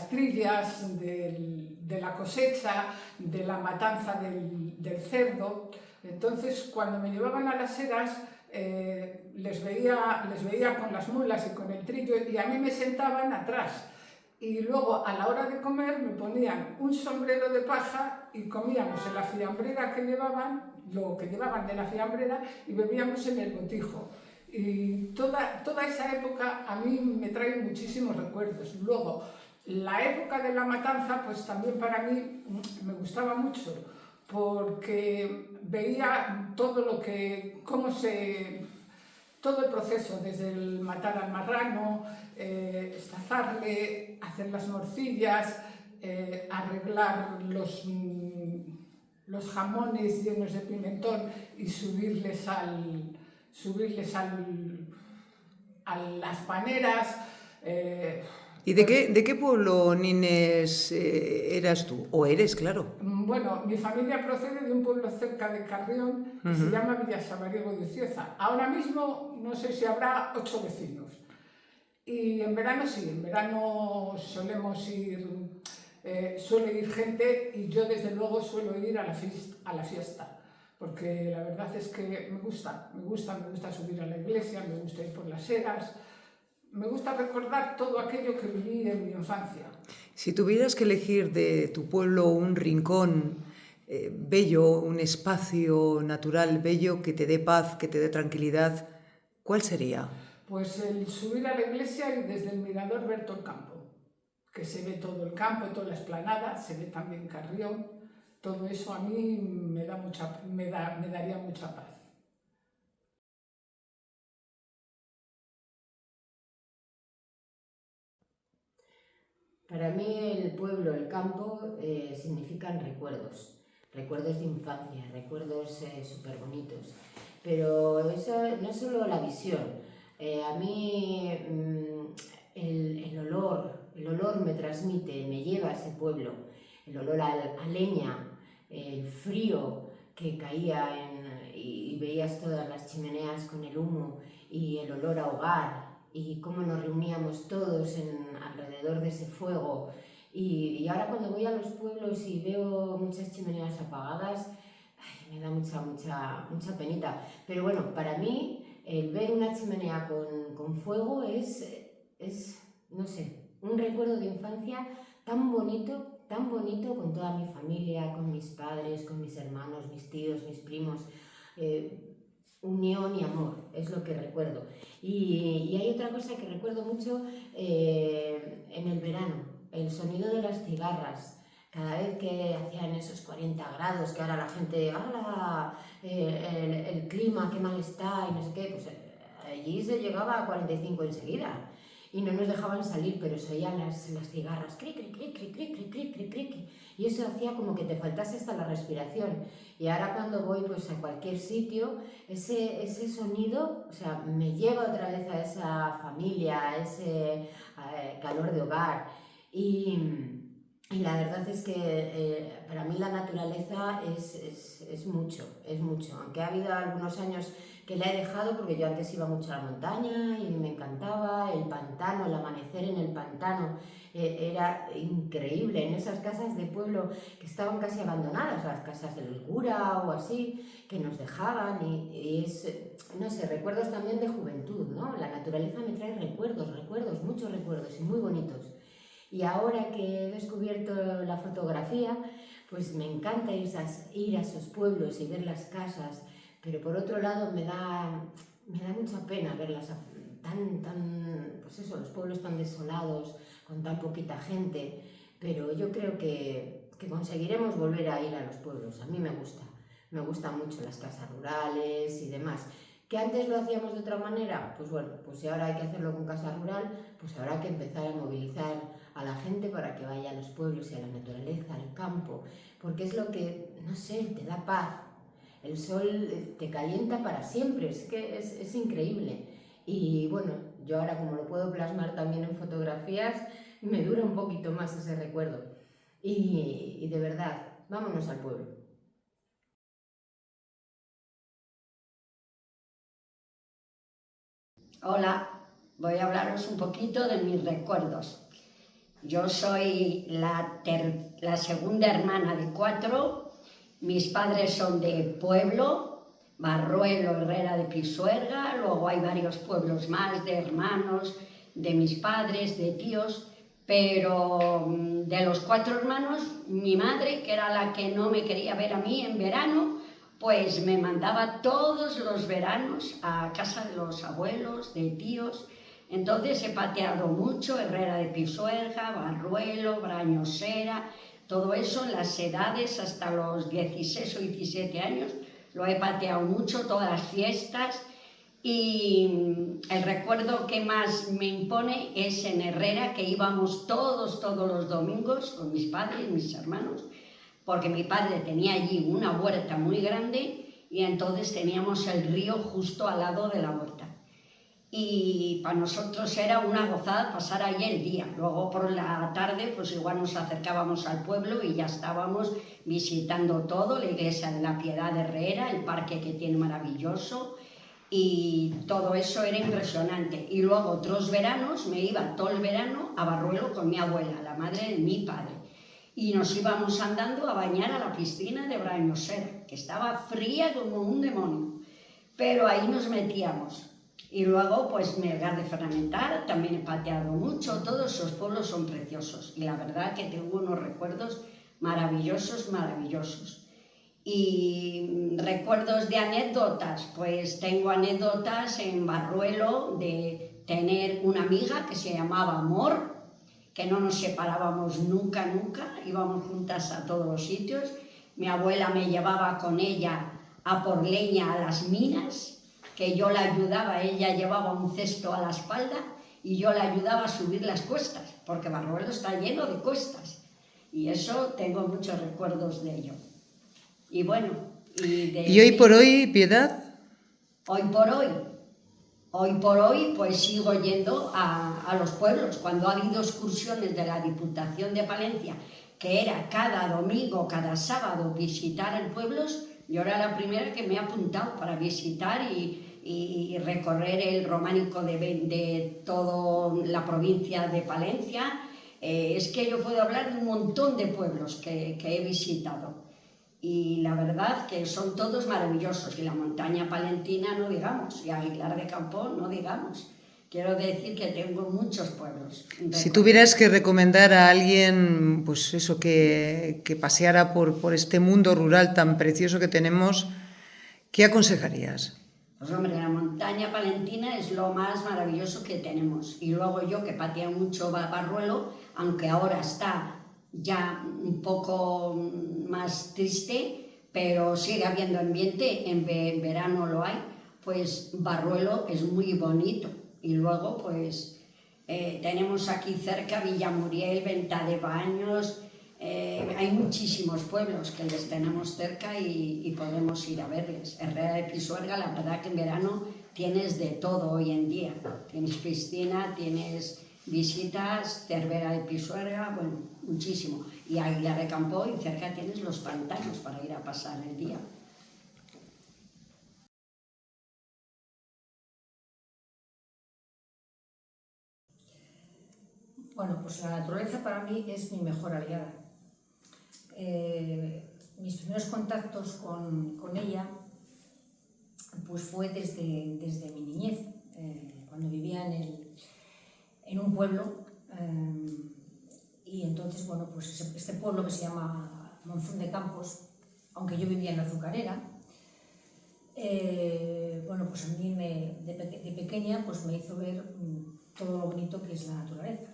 trillas, de la cosecha, de la matanza del cerdo. Entonces, cuando me llevaban a las eras, les veía con las mulas y con el trillo y a mí me sentaban atrás. Y luego, a la hora de comer, me ponían un sombrero de paja y comíamos en la fiambrera que llevaban, lo que llevaban de la fiambrera, y bebíamos en el botijo. Y toda esa época a mí me trae muchísimos recuerdos. Luego, la época de la matanza, pues también para mí me gustaba mucho, porque veía todo todo el proceso, desde el matar al marrano, estazarle, hacer las morcillas, arreglar los jamones llenos de pimentón y subirles a las paneras. ¿Y de qué pueblo, Nines, eras tú? ¿O eres, claro? Bueno, mi familia procede de un pueblo cerca de Carrión que se llama Villasabariego de Cieza. Ahora mismo no sé si habrá 8 vecinos. Y en verano sí, en verano suele ir gente y yo desde luego suelo ir a la fiesta. Porque la verdad es que me gusta subir a la iglesia, me gusta ir por las eras. Me gusta recordar todo aquello que viví en mi infancia. Si tuvieras que elegir de tu pueblo un rincón bello, un espacio natural bello que te dé paz, que te dé tranquilidad, ¿cuál sería? Pues el subir a la iglesia y desde el mirador ver todo el campo. Que se ve todo el campo, toda la explanada, se ve también Carrión. Todo eso a mí me daría mucha paz. Para mí el pueblo, el campo, significan recuerdos, recuerdos de infancia, recuerdos súper bonitos. Pero eso no es solo la visión. A mí el olor me transmite, me lleva a ese pueblo. El olor a leña, el frío que caía y veías todas las chimeneas con el humo y el olor a hogar. Y cómo nos reuníamos todos alrededor de ese fuego. Y ahora cuando voy a los pueblos y veo muchas chimeneas apagadas, me da mucha penita. Pero bueno, para mí el ver una chimenea con fuego es, no sé, un recuerdo de infancia tan bonito con toda mi familia, con mis padres, con mis hermanos, mis tíos, mis primos. Unión y amor, es lo que recuerdo. Y hay otra cosa que recuerdo mucho en el verano, el sonido de las cigarras. Cada vez que hacían esos 40 grados, que ahora la gente, ¡hala! El clima, qué mal está, y no sé qué, pues allí se llegaba a 45 enseguida. Y no nos dejaban salir, pero se oían las cigarras, cric, cric, cric, cric, cric, cric, cric, cric, y eso hacía como que te faltase hasta la respiración. Y ahora cuando voy pues a cualquier sitio, ese sonido, o sea, me lleva otra vez a esa familia, a ese calor de hogar. Y la verdad es que para mí la naturaleza es mucho, aunque ha habido algunos años que la he dejado porque yo antes iba mucho a la montaña y me encantaba el pantano, el amanecer en el pantano, era increíble en esas casas de pueblo que estaban casi abandonadas, las casas del cura o así, que nos dejaban y es, no sé, recuerdos también de juventud, ¿no? La naturaleza me trae recuerdos, muchos recuerdos y muy bonitos. Y ahora que he descubierto la fotografía, pues me encanta ir a esos pueblos y ver las casas, pero por otro lado me da mucha pena verlas pues eso, los pueblos tan desolados, con tan poquita gente, pero yo creo que que conseguiremos volver a ir a los pueblos. A mí me gustan mucho las casas rurales y demás. ¿Que antes lo hacíamos de otra manera? Pues bueno, pues si ahora hay que hacerlo con casa rural, pues habrá que empezar a movilizar a la gente para que vaya a los pueblos y a la naturaleza, al campo, porque es lo que, no sé, te da paz. El sol te calienta para siempre, es que es increíble. Y bueno, yo ahora como lo puedo plasmar también en fotografías, me dura un poquito más ese recuerdo. Y de verdad, vámonos al pueblo. Hola, voy a hablaros un poquito de mis recuerdos. Yo soy la segunda hermana de 4, mis padres son de pueblo, Barruelo, Herrera de Pisuerga, luego hay varios pueblos más de hermanos, de mis padres, de tíos, pero de los 4 hermanos, mi madre, que era la que no me quería ver a mí en verano, pues me mandaba todos los veranos a casa de los abuelos, de tíos. Entonces he pateado mucho, Herrera de Pisuerga, Barruelo, Brañosera, todo eso en las edades hasta los 16 o 17 años. Lo he pateado mucho, todas las fiestas. Y el recuerdo que más me impone es en Herrera, que íbamos todos los domingos con mis padres y mis hermanos, porque mi padre tenía allí una huerta muy grande y entonces teníamos el río justo al lado de la huerta. Y para nosotros era una gozada pasar allí el día. Luego por la tarde pues igual nos acercábamos al pueblo y ya estábamos visitando todo, la iglesia de la Piedad de Herrera, el parque que tiene maravilloso, y todo eso era impresionante. Y luego otros veranos me iba todo el verano a Barruelo con mi abuela, la madre de mi padre. Y nos íbamos andando a bañar a la piscina de Brañosera, que estaba fría como un demonio, pero ahí nos metíamos. Y luego, pues, Melgar de Ferramental, también he pateado mucho, todos esos pueblos son preciosos. Y la verdad que tengo unos recuerdos maravillosos, maravillosos. Y recuerdos de anécdotas, pues tengo anécdotas en Barruelo de tener una amiga que se llamaba Amor, que no nos separábamos nunca, íbamos juntas a todos los sitios. Mi abuela me llevaba con ella a por leña a las minas, que yo la ayudaba, ella llevaba un cesto a la espalda y yo la ayudaba a subir las cuestas, porque Barruelo está lleno de cuestas. Y eso tengo muchos recuerdos de ello. Y bueno, ¿Y hoy por hoy, Piedad? Hoy por hoy, pues sigo yendo a los pueblos. Cuando ha habido excursiones de la Diputación de Palencia, que era cada domingo, cada sábado visitar en pueblos, yo era la primera que me he apuntado para visitar y recorrer el románico de toda la provincia de Palencia. Es que yo puedo hablar de un montón de pueblos que he visitado. Y la verdad que son todos maravillosos, y la montaña palentina no digamos, y Aguilar de Campo no digamos. Quiero decir que tengo muchos pueblos. Si tuvieras que recomendar a alguien, pues eso, que paseara por este mundo rural tan precioso que tenemos, ¿qué aconsejarías? Pues hombre, la montaña palentina es lo más maravilloso que tenemos. Y luego yo, que pateo mucho Barruelo, aunque ahora está ya un poco más triste, pero sigue habiendo ambiente, en verano lo hay, pues Barruelo es muy bonito. Y luego pues tenemos aquí cerca Villamuriel, Venta de Baños, hay muchísimos pueblos que les tenemos cerca y podemos ir a verles. Herrera de Pisuerga, la verdad que en verano tienes de todo hoy en día, tienes piscina, tienes visitas, Cervera de Pisuerga, bueno, muchísimo. Y Aguilar de Campo, y cerca tienes los pantanos para ir a pasar el día. Bueno, pues la naturaleza para mí es mi mejor aliada. Mis primeros contactos con ella pues fue desde mi niñez, cuando vivía en un pueblo, y entonces, bueno, pues este pueblo que se llama Monzón de Campos, aunque yo vivía en la Azucarera, bueno, pues a mí de pequeña pues me hizo ver todo lo bonito que es la naturaleza.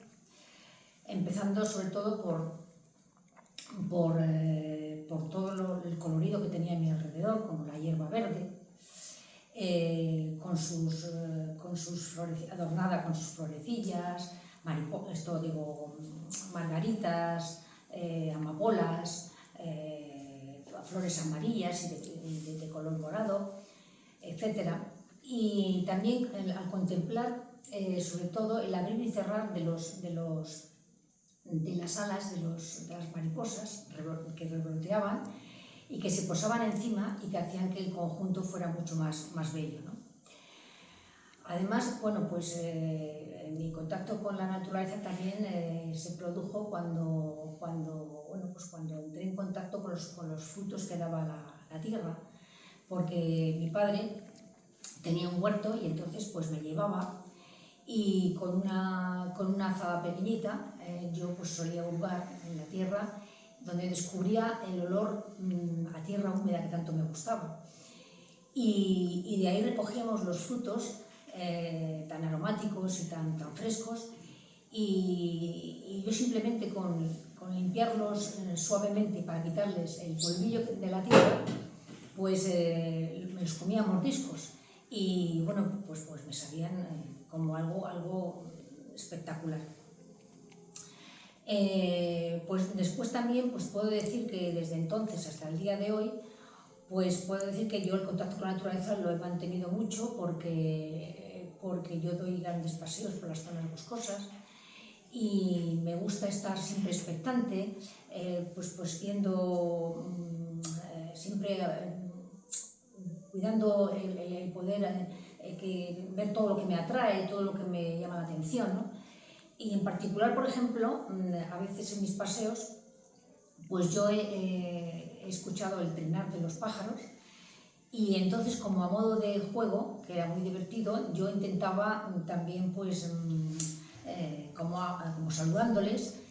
Empezando sobre todo por todo el colorido que tenía a mi alrededor, como la hierba verde, adornada con sus florecillas, margaritas, amapolas, flores amarillas y de color morado, etc. Y también al contemplar sobre todo el abrir y cerrar de las alas de las mariposas que revoloteaban y que se posaban encima y que hacían que el conjunto fuera mucho más bello, ¿no? Además, bueno, pues mi contacto con la naturaleza también se produjo cuando entré en contacto con los frutos que daba la tierra, porque mi padre tenía un huerto y entonces pues me llevaba, y con una azada pequeñita yo pues solía hurgar en la tierra, donde descubría el olor a tierra húmeda que tanto me gustaba. Y de ahí recogíamos los frutos tan aromáticos y tan frescos, y yo simplemente con limpiarlos suavemente para quitarles el polvillo de la tierra, pues me los comía a mordiscos, y bueno, pues me sabían como algo espectacular. Pues después también pues puedo decir que desde entonces hasta el día de hoy, pues puedo decir que yo el contacto con la naturaleza lo he mantenido mucho, porque yo doy grandes paseos por las zonas boscosas y me gusta estar siempre expectante, pues viendo, siempre cuidando el poder ver todo lo que me atrae, todo lo que me llama la atención, ¿no? Y en particular, por ejemplo, a veces en mis paseos, pues yo he escuchado el trinar de los pájaros, y entonces, como a modo de juego, que era muy divertido, yo intentaba también, pues, como saludándoles,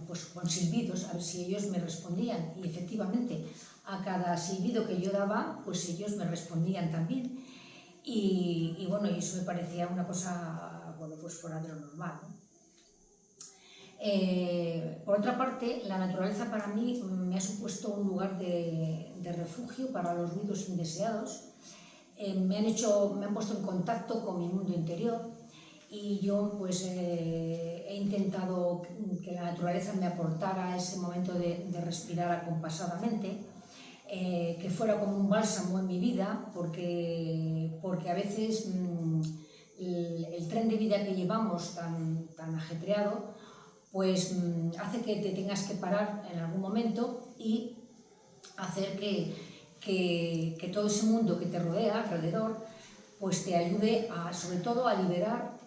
pues con silbidos, a ver si ellos me respondían, y efectivamente, a cada silbido que yo daba, pues ellos me respondían también. Y bueno, y eso me parecía una cosa, bueno, pues fuera de lo normal, ¿no? Por otra parte, la naturaleza para mí me ha supuesto un lugar de refugio para los ruidos indeseados. Me han puesto en contacto con mi mundo interior, y yo pues he intentado que la naturaleza me aportara ese momento de respirar acompasadamente, que fuera como un bálsamo en mi vida, porque a veces el tren de vida que llevamos tan ajetreado, pues hace que te tengas que parar en algún momento y hacer que todo ese mundo que te rodea alrededor pues te ayude sobre todo a liberar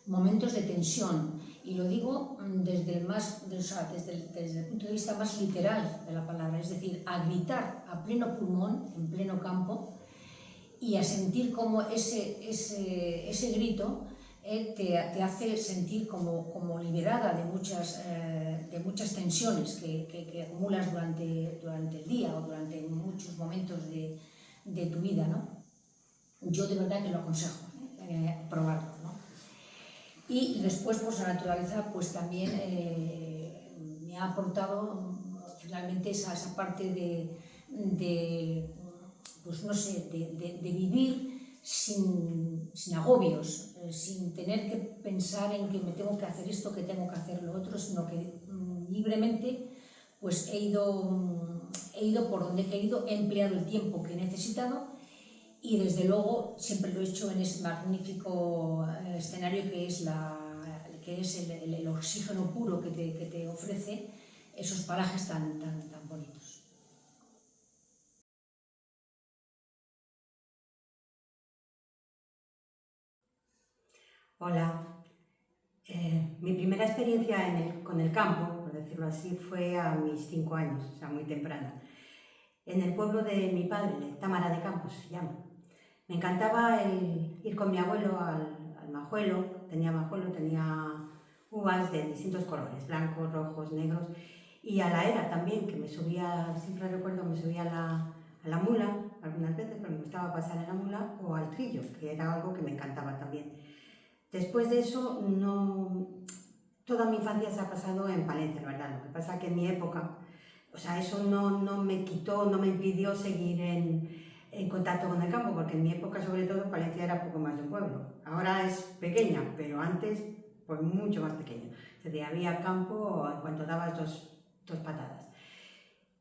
momentos de tensión. Y lo digo desde el punto de vista más literal de la palabra, es decir, a gritar a pleno pulmón, en pleno campo, y a sentir como ese grito te hace sentir como liberada de muchas tensiones que acumulas durante el día o durante muchos momentos de tu vida, ¿no? Yo de verdad que lo aconsejo, probarlo, ¿no? Y después, pues la naturaleza pues también me ha aportado finalmente esa parte pues no sé, de vivir sin agobios, sin tener que pensar en que me tengo que hacer esto, que tengo que hacer lo otro, sino que libremente pues he ido por donde he querido, he empleado el tiempo que he necesitado, y desde luego siempre lo he hecho en ese magnífico escenario que es el oxígeno puro que te ofrece esos parajes tan bonitos. Hola. Mi primera experiencia con el campo, por decirlo así, fue a mis 5 años, o sea, muy temprana, en el pueblo de mi padre, Támara de Campos se llama. Me encantaba ir con mi abuelo al majuelo, tenía uvas de distintos colores, blancos, rojos, negros, y a la era también, que me subía, siempre recuerdo, me subía a la mula, algunas veces, pero me gustaba pasar en la mula, o al trillo, que era algo que me encantaba también. Después de eso toda mi infancia se ha pasado en Palencia, la verdad. Lo que pasa es que en mi época, o sea, eso no me quitó, no me impidió seguir en contacto con el campo, porque en mi época, sobre todo, Palencia era poco más de un pueblo. Ahora es pequeña, pero antes, pues mucho más pequeña. Es decir, había campo en cuanto dabas dos patadas.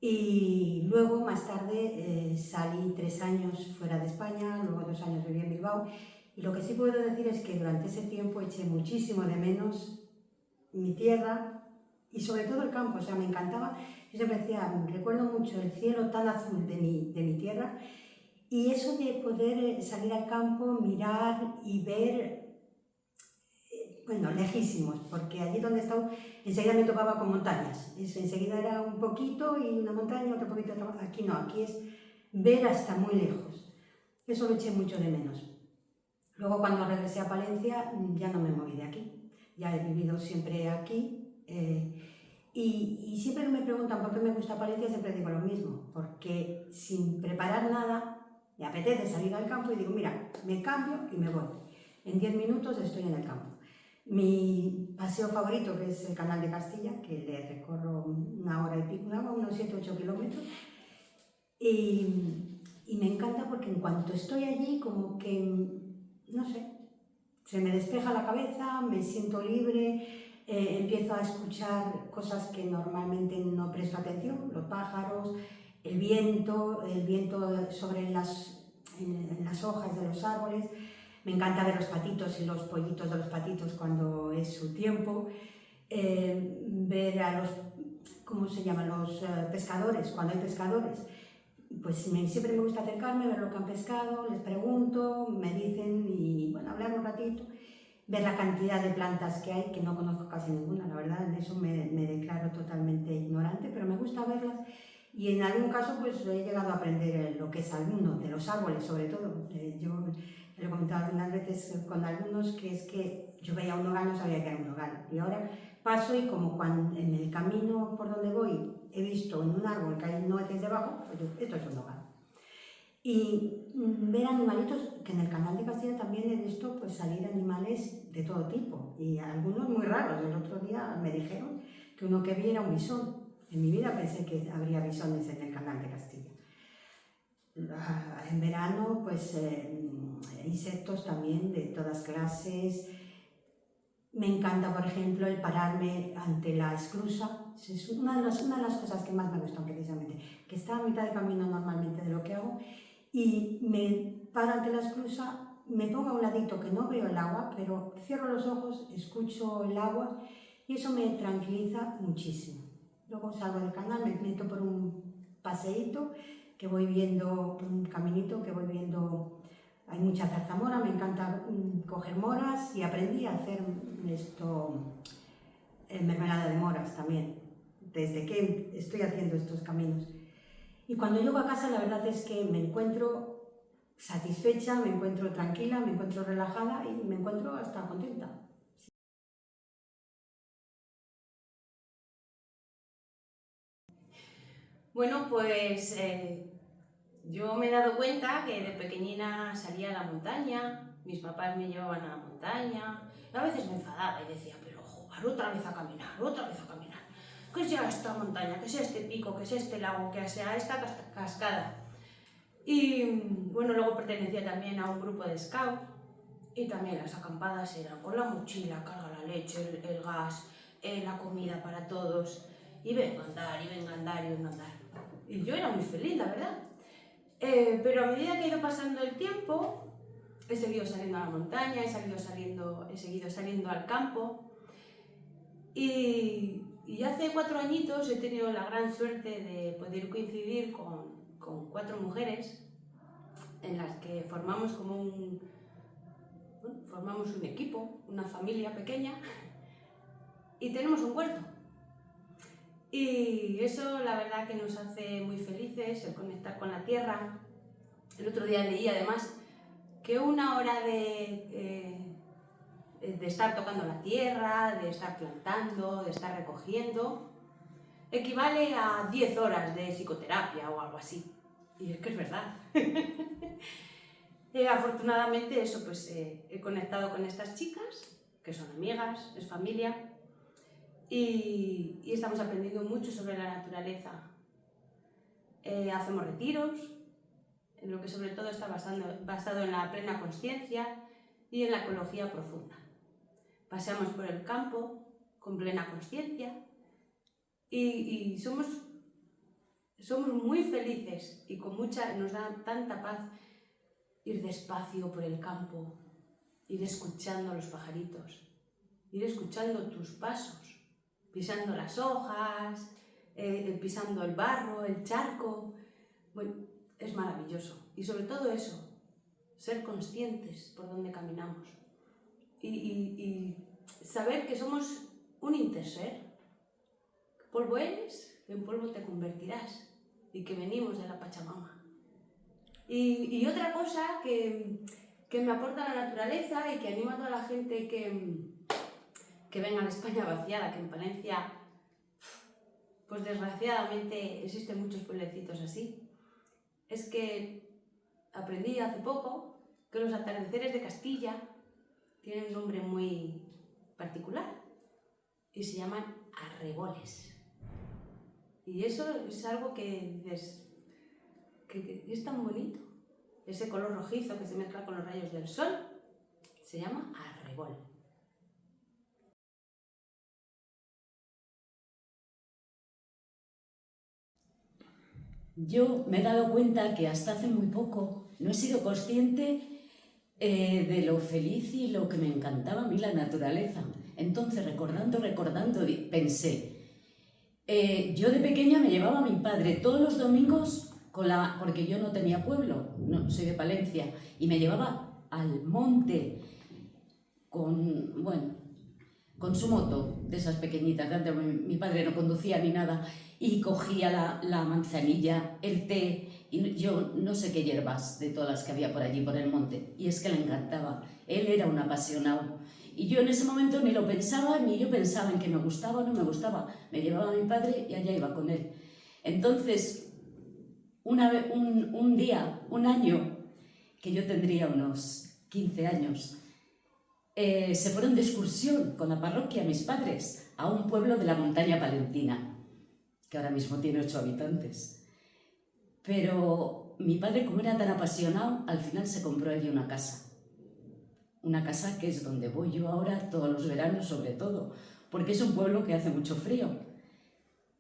Y luego, más tarde, salí 3 años fuera de España, luego 2 años viví en Bilbao. Y lo que sí puedo decir es que durante ese tiempo eché muchísimo de menos mi tierra y sobre todo el campo. O sea, me encantaba. Yo siempre decía, recuerdo mucho el cielo tan azul de mi tierra y eso de poder salir al campo, mirar y ver, bueno, lejísimos, porque allí donde estaba enseguida me topaba con montañas. Enseguida era un poquito y una montaña, otro poquito. Aquí no, aquí es ver hasta muy lejos. Eso lo eché mucho de menos. Luego cuando regresé a Palencia ya no me moví de aquí. Ya he vivido siempre aquí. Y siempre que me preguntan por qué me gusta Palencia, siempre digo lo mismo, porque sin preparar nada, me apetece salir al campo y digo, mira, me cambio y me voy. En 10 minutos estoy en el campo. Mi paseo favorito, que es el Canal de Castilla, que le recorro 1 hora y pico, unos 7-8 kilómetros, y me encanta porque en cuanto estoy allí, como que, no sé, se me despeja la cabeza, me siento libre. Empiezo a escuchar cosas que normalmente no presto atención, los pájaros, el viento sobre en las hojas de los árboles. Me encanta ver los patitos y los pollitos de los patitos cuando es su tiempo, ver a los, ¿cómo se llaman?, los pescadores, cuando hay pescadores. Pues siempre me gusta acercarme, ver lo que han pescado, les pregunto, me dicen y bueno, hablar un ratito. Ver la cantidad de plantas que hay, que no conozco casi ninguna, la verdad, en eso me declaro totalmente ignorante, pero me gusta verlas y en algún caso pues he llegado a aprender lo que es alguno, de los árboles sobre todo. Yo he comentado algunas veces con algunos que es que yo veía un nogal, no sabía que era un nogal, y ahora paso y como cuando en el camino por donde voy he visto en un árbol que hay nueces debajo, pues yo, esto es un nogal. Y ver animalitos, que en el Canal de Castilla también he visto pues salir animales de todo tipo y algunos muy raros. El otro día me dijeron que uno que vi era un bisón. En mi vida pensé que habría bisones en el Canal de Castilla. En verano pues insectos también de todas clases. Me encanta, por ejemplo, el pararme ante la esclusa. Es una de las cosas que más me gustan precisamente, que está a mitad de camino normalmente de lo que hago. Y me paro ante la esclusa, me pongo a un ladito que no veo el agua, pero cierro los ojos, escucho el agua y eso me tranquiliza muchísimo. Luego salgo del canal, me meto por un paseíto que voy viendo, por un caminito que voy viendo, hay mucha zarzamora, me encanta coger moras y aprendí a hacer mermelada de moras también, desde que estoy haciendo estos caminos. Y cuando llego a casa la verdad es que me encuentro satisfecha, me encuentro tranquila, me encuentro relajada y me encuentro hasta contenta. Bueno, pues yo me he dado cuenta que de pequeñina salía a la montaña, mis papás me llevaban a la montaña, y a veces me enfadaba y decía, pero joder, otra vez a caminar, ¿qué sea esta montaña? ¿Qué sea este pico? ¿Qué sea este lago? ¿Qué sea esta cascada? Y bueno, luego pertenecía también a un grupo de scout y también las acampadas eran con la mochila, carga la leche, el gas, la comida para todos y venga a andar, y venga a andar, y venga a andar. Y yo era muy feliz, la verdad. Pero a medida que ha ido pasando el tiempo, he seguido saliendo a la montaña, he seguido saliendo al campo y hace 4 añitos he tenido la gran suerte de poder coincidir con 4 mujeres en las que formamos formamos un equipo, una familia pequeña y tenemos un huerto. Y eso la verdad que nos hace muy felices, el conectar con la tierra. El otro día leí además que 1 hora de estar tocando la tierra, de estar plantando, de estar recogiendo, equivale a 10 horas de psicoterapia o algo así. Y es que es verdad. Afortunadamente eso, pues he conectado con estas chicas, que son amigas, es familia, y estamos aprendiendo mucho sobre la naturaleza. Hacemos retiros, en lo que sobre todo está basado en la plena consciencia y en la ecología profunda. Paseamos por el campo con plena consciencia y somos muy felices y nos da tanta paz ir despacio por el campo, ir escuchando a los pajaritos, ir escuchando tus pasos, pisando las hojas, pisando el barro, el charco. Bueno, es maravilloso. Y sobre todo eso, ser conscientes por dónde caminamos y saber que somos un interser. Polvo eres, en polvo te convertirás, y que venimos de la Pachamama. Y otra cosa que me aporta la naturaleza y que anima a toda la gente que venga a la España vaciada, que en Palencia, pues desgraciadamente existen muchos pueblecitos así, es que aprendí hace poco que los atardeceres de Castilla tienen un nombre muy particular y se llaman arreboles. Y eso es algo que es tan bonito. Ese color rojizo que se mezcla con los rayos del sol se llama arrebol. Yo me he dado cuenta que hasta hace muy poco no he sido consciente de lo feliz y lo que me encantaba a mí la naturaleza. Entonces, recordando, pensé, yo de pequeña me llevaba a mi padre todos los domingos, porque yo no tenía pueblo, no, soy de Palencia, y me llevaba al monte con su moto, de esas pequeñitas, antes mi padre no conducía ni nada, y cogía la manzanilla, el té, y yo no sé qué hierbas de todas las que había por allí, por el monte, y es que le encantaba. Él era un apasionado, y yo en ese momento ni lo pensaba, ni yo pensaba en que me gustaba o no me gustaba. Me llevaba a mi padre y allá iba con él. Entonces, un año, que yo tendría unos 15 años, se fueron de excursión con la parroquia, mis padres, a un pueblo de la montaña palentina, que ahora mismo tiene 8 habitantes. Pero mi padre, como era tan apasionado, al final se compró allí una casa. Una casa que es donde voy yo ahora todos los veranos, sobre todo, porque es un pueblo que hace mucho frío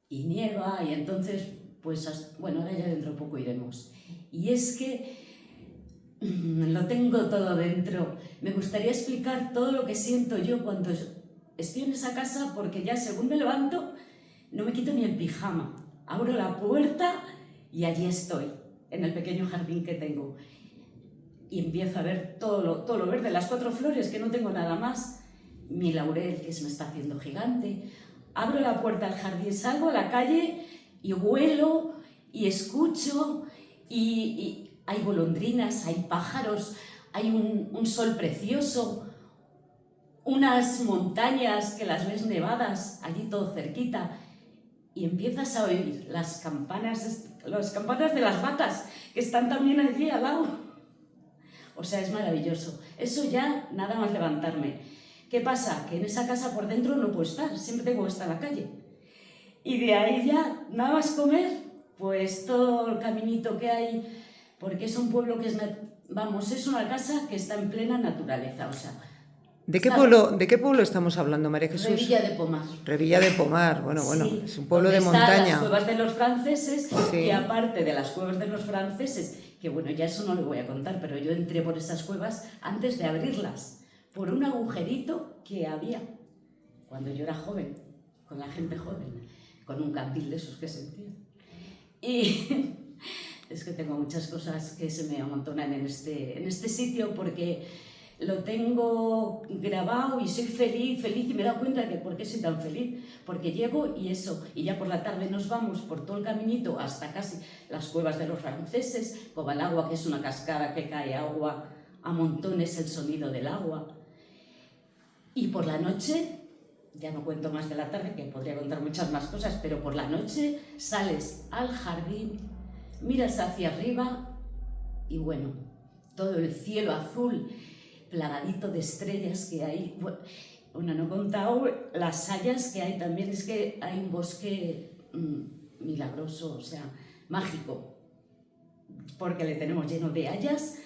y nieva, y entonces, pues, bueno, ahora ya dentro de poco iremos. Y es que lo tengo todo dentro. Me gustaría explicar todo lo que siento yo cuando estoy en esa casa, porque ya según me levanto, no me quito ni el pijama. Abro la puerta y allí estoy, en el pequeño jardín que tengo. Y empiezo a ver todo lo verde, las 4 flores, que no tengo nada más. Mi laurel, que se me está haciendo gigante. Abro la puerta al jardín, salgo a la calle y huelo y escucho y hay golondrinas, hay pájaros, hay un sol precioso, unas montañas que las ves nevadas, allí todo cerquita, y empiezas a oír las campanas de las vacas, que están también allí al lado. O sea, es maravilloso. Eso ya, nada más levantarme. ¿Qué pasa? Que en esa casa por dentro no puedo estar, siempre tengo que estar en la calle. Y de ahí ya, nada más comer, pues todo el caminito que hay, porque es un pueblo que es una casa que está en plena naturaleza, o sea... ¿De qué pueblo estamos hablando, María Jesús? Revilla de Pomar. Revilla de Pomar, bueno, Sí, es un pueblo de están montaña. Las cuevas de los franceses, Sí. y aparte de las cuevas de los franceses, que bueno, ya eso no lo voy a contar, pero yo entré por esas cuevas antes de abrirlas, por un agujerito que había cuando yo era joven, con la gente joven, con un candil de esos que sentía. Y es que tengo muchas cosas que se me amontonan en este sitio, porque lo tengo grabado y soy feliz, y me he dado cuenta de que por qué soy tan feliz, porque llego y ya por la tarde nos vamos por todo el caminito hasta casi las cuevas de los franceses, Cobalagua, que es una cascada que cae agua a montones, el sonido del agua. Y por la noche, ya no cuento más de la tarde, que podría contar muchas más cosas, pero por la noche sales al jardín, miras hacia arriba y bueno, todo el cielo azul, plagadito de estrellas que hay. Bueno, no he contado las hayas que hay también, es que hay un bosque milagroso, o sea, mágico, porque le tenemos lleno de hayas.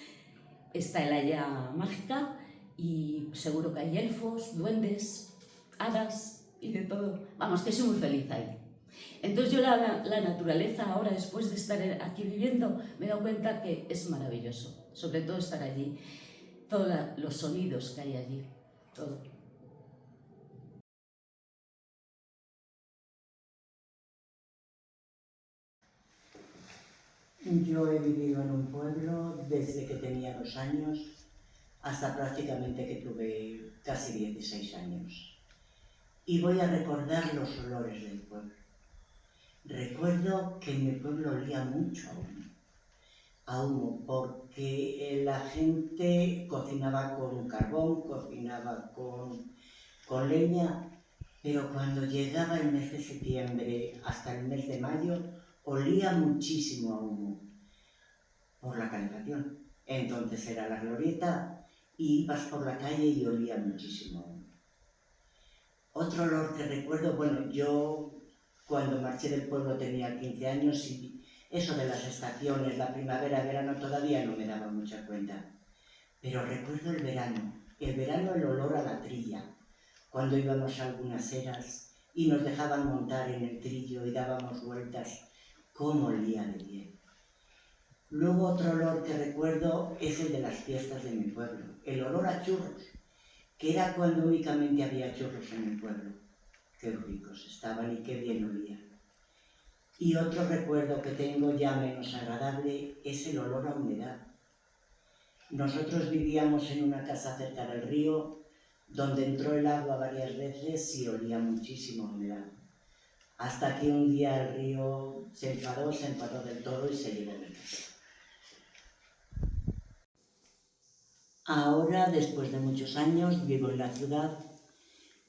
Está el haya mágica y seguro que hay elfos, duendes, hadas y de todo. Vamos, que soy muy feliz ahí. Entonces yo la naturaleza ahora, después de estar aquí viviendo, me he dado cuenta que es maravilloso, sobre todo estar allí, todos los sonidos que hay allí, todo. Yo he vivido en un pueblo desde que tenía 2 años hasta prácticamente que tuve casi 16 años. Y voy a recordar los olores del pueblo. Recuerdo que en mi pueblo olía mucho a humo, porque la gente cocinaba con carbón, cocinaba con leña, pero cuando llegaba el mes de septiembre hasta el mes de mayo, olía muchísimo a humo por la calefacción. Entonces era la glorieta y ibas por la calle y olía muchísimo a humo. Otro olor que recuerdo, bueno, yo cuando marché del pueblo tenía 15 años y eso de las estaciones, la primavera, verano, todavía no me daba mucha cuenta. Pero recuerdo el verano el olor a la trilla, cuando íbamos a algunas eras y nos dejaban montar en el trillo y dábamos vueltas, cómo olía de bien. Luego otro olor que recuerdo es el de las fiestas de mi pueblo, el olor a churros, que era cuando únicamente había churros en el pueblo. Qué ricos estaban y qué bien olían. Y otro recuerdo que tengo ya menos agradable es el olor a humedad. Nosotros vivíamos en una casa cerca del río, donde entró el agua varias veces y olía muchísimo a humedad. Hasta que un día el río se enfadó del todo y se llevó mi casa. Ahora, después de muchos años, vivo en la ciudad.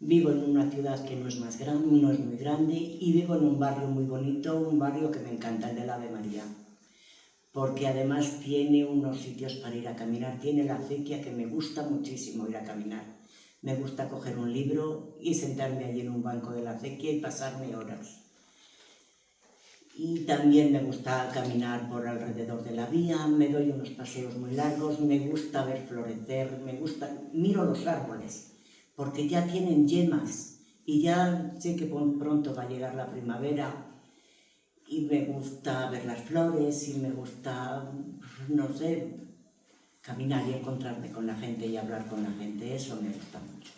Vivo en una ciudad que no es muy grande y vivo en un barrio muy bonito, un barrio que me encanta, el del Ave María. Porque además tiene unos sitios para ir a caminar, tiene la acequia que me gusta muchísimo ir a caminar. Me gusta coger un libro y sentarme allí en un banco de la acequia y pasarme horas. Y también me gusta caminar por alrededor de la vía, me doy unos paseos muy largos, me gusta ver florecer, miro los árboles, porque ya tienen yemas y ya sé que pronto va a llegar la primavera y me gusta ver las flores y me gusta, no sé, caminar y encontrarme con la gente y hablar con la gente, eso me gusta mucho.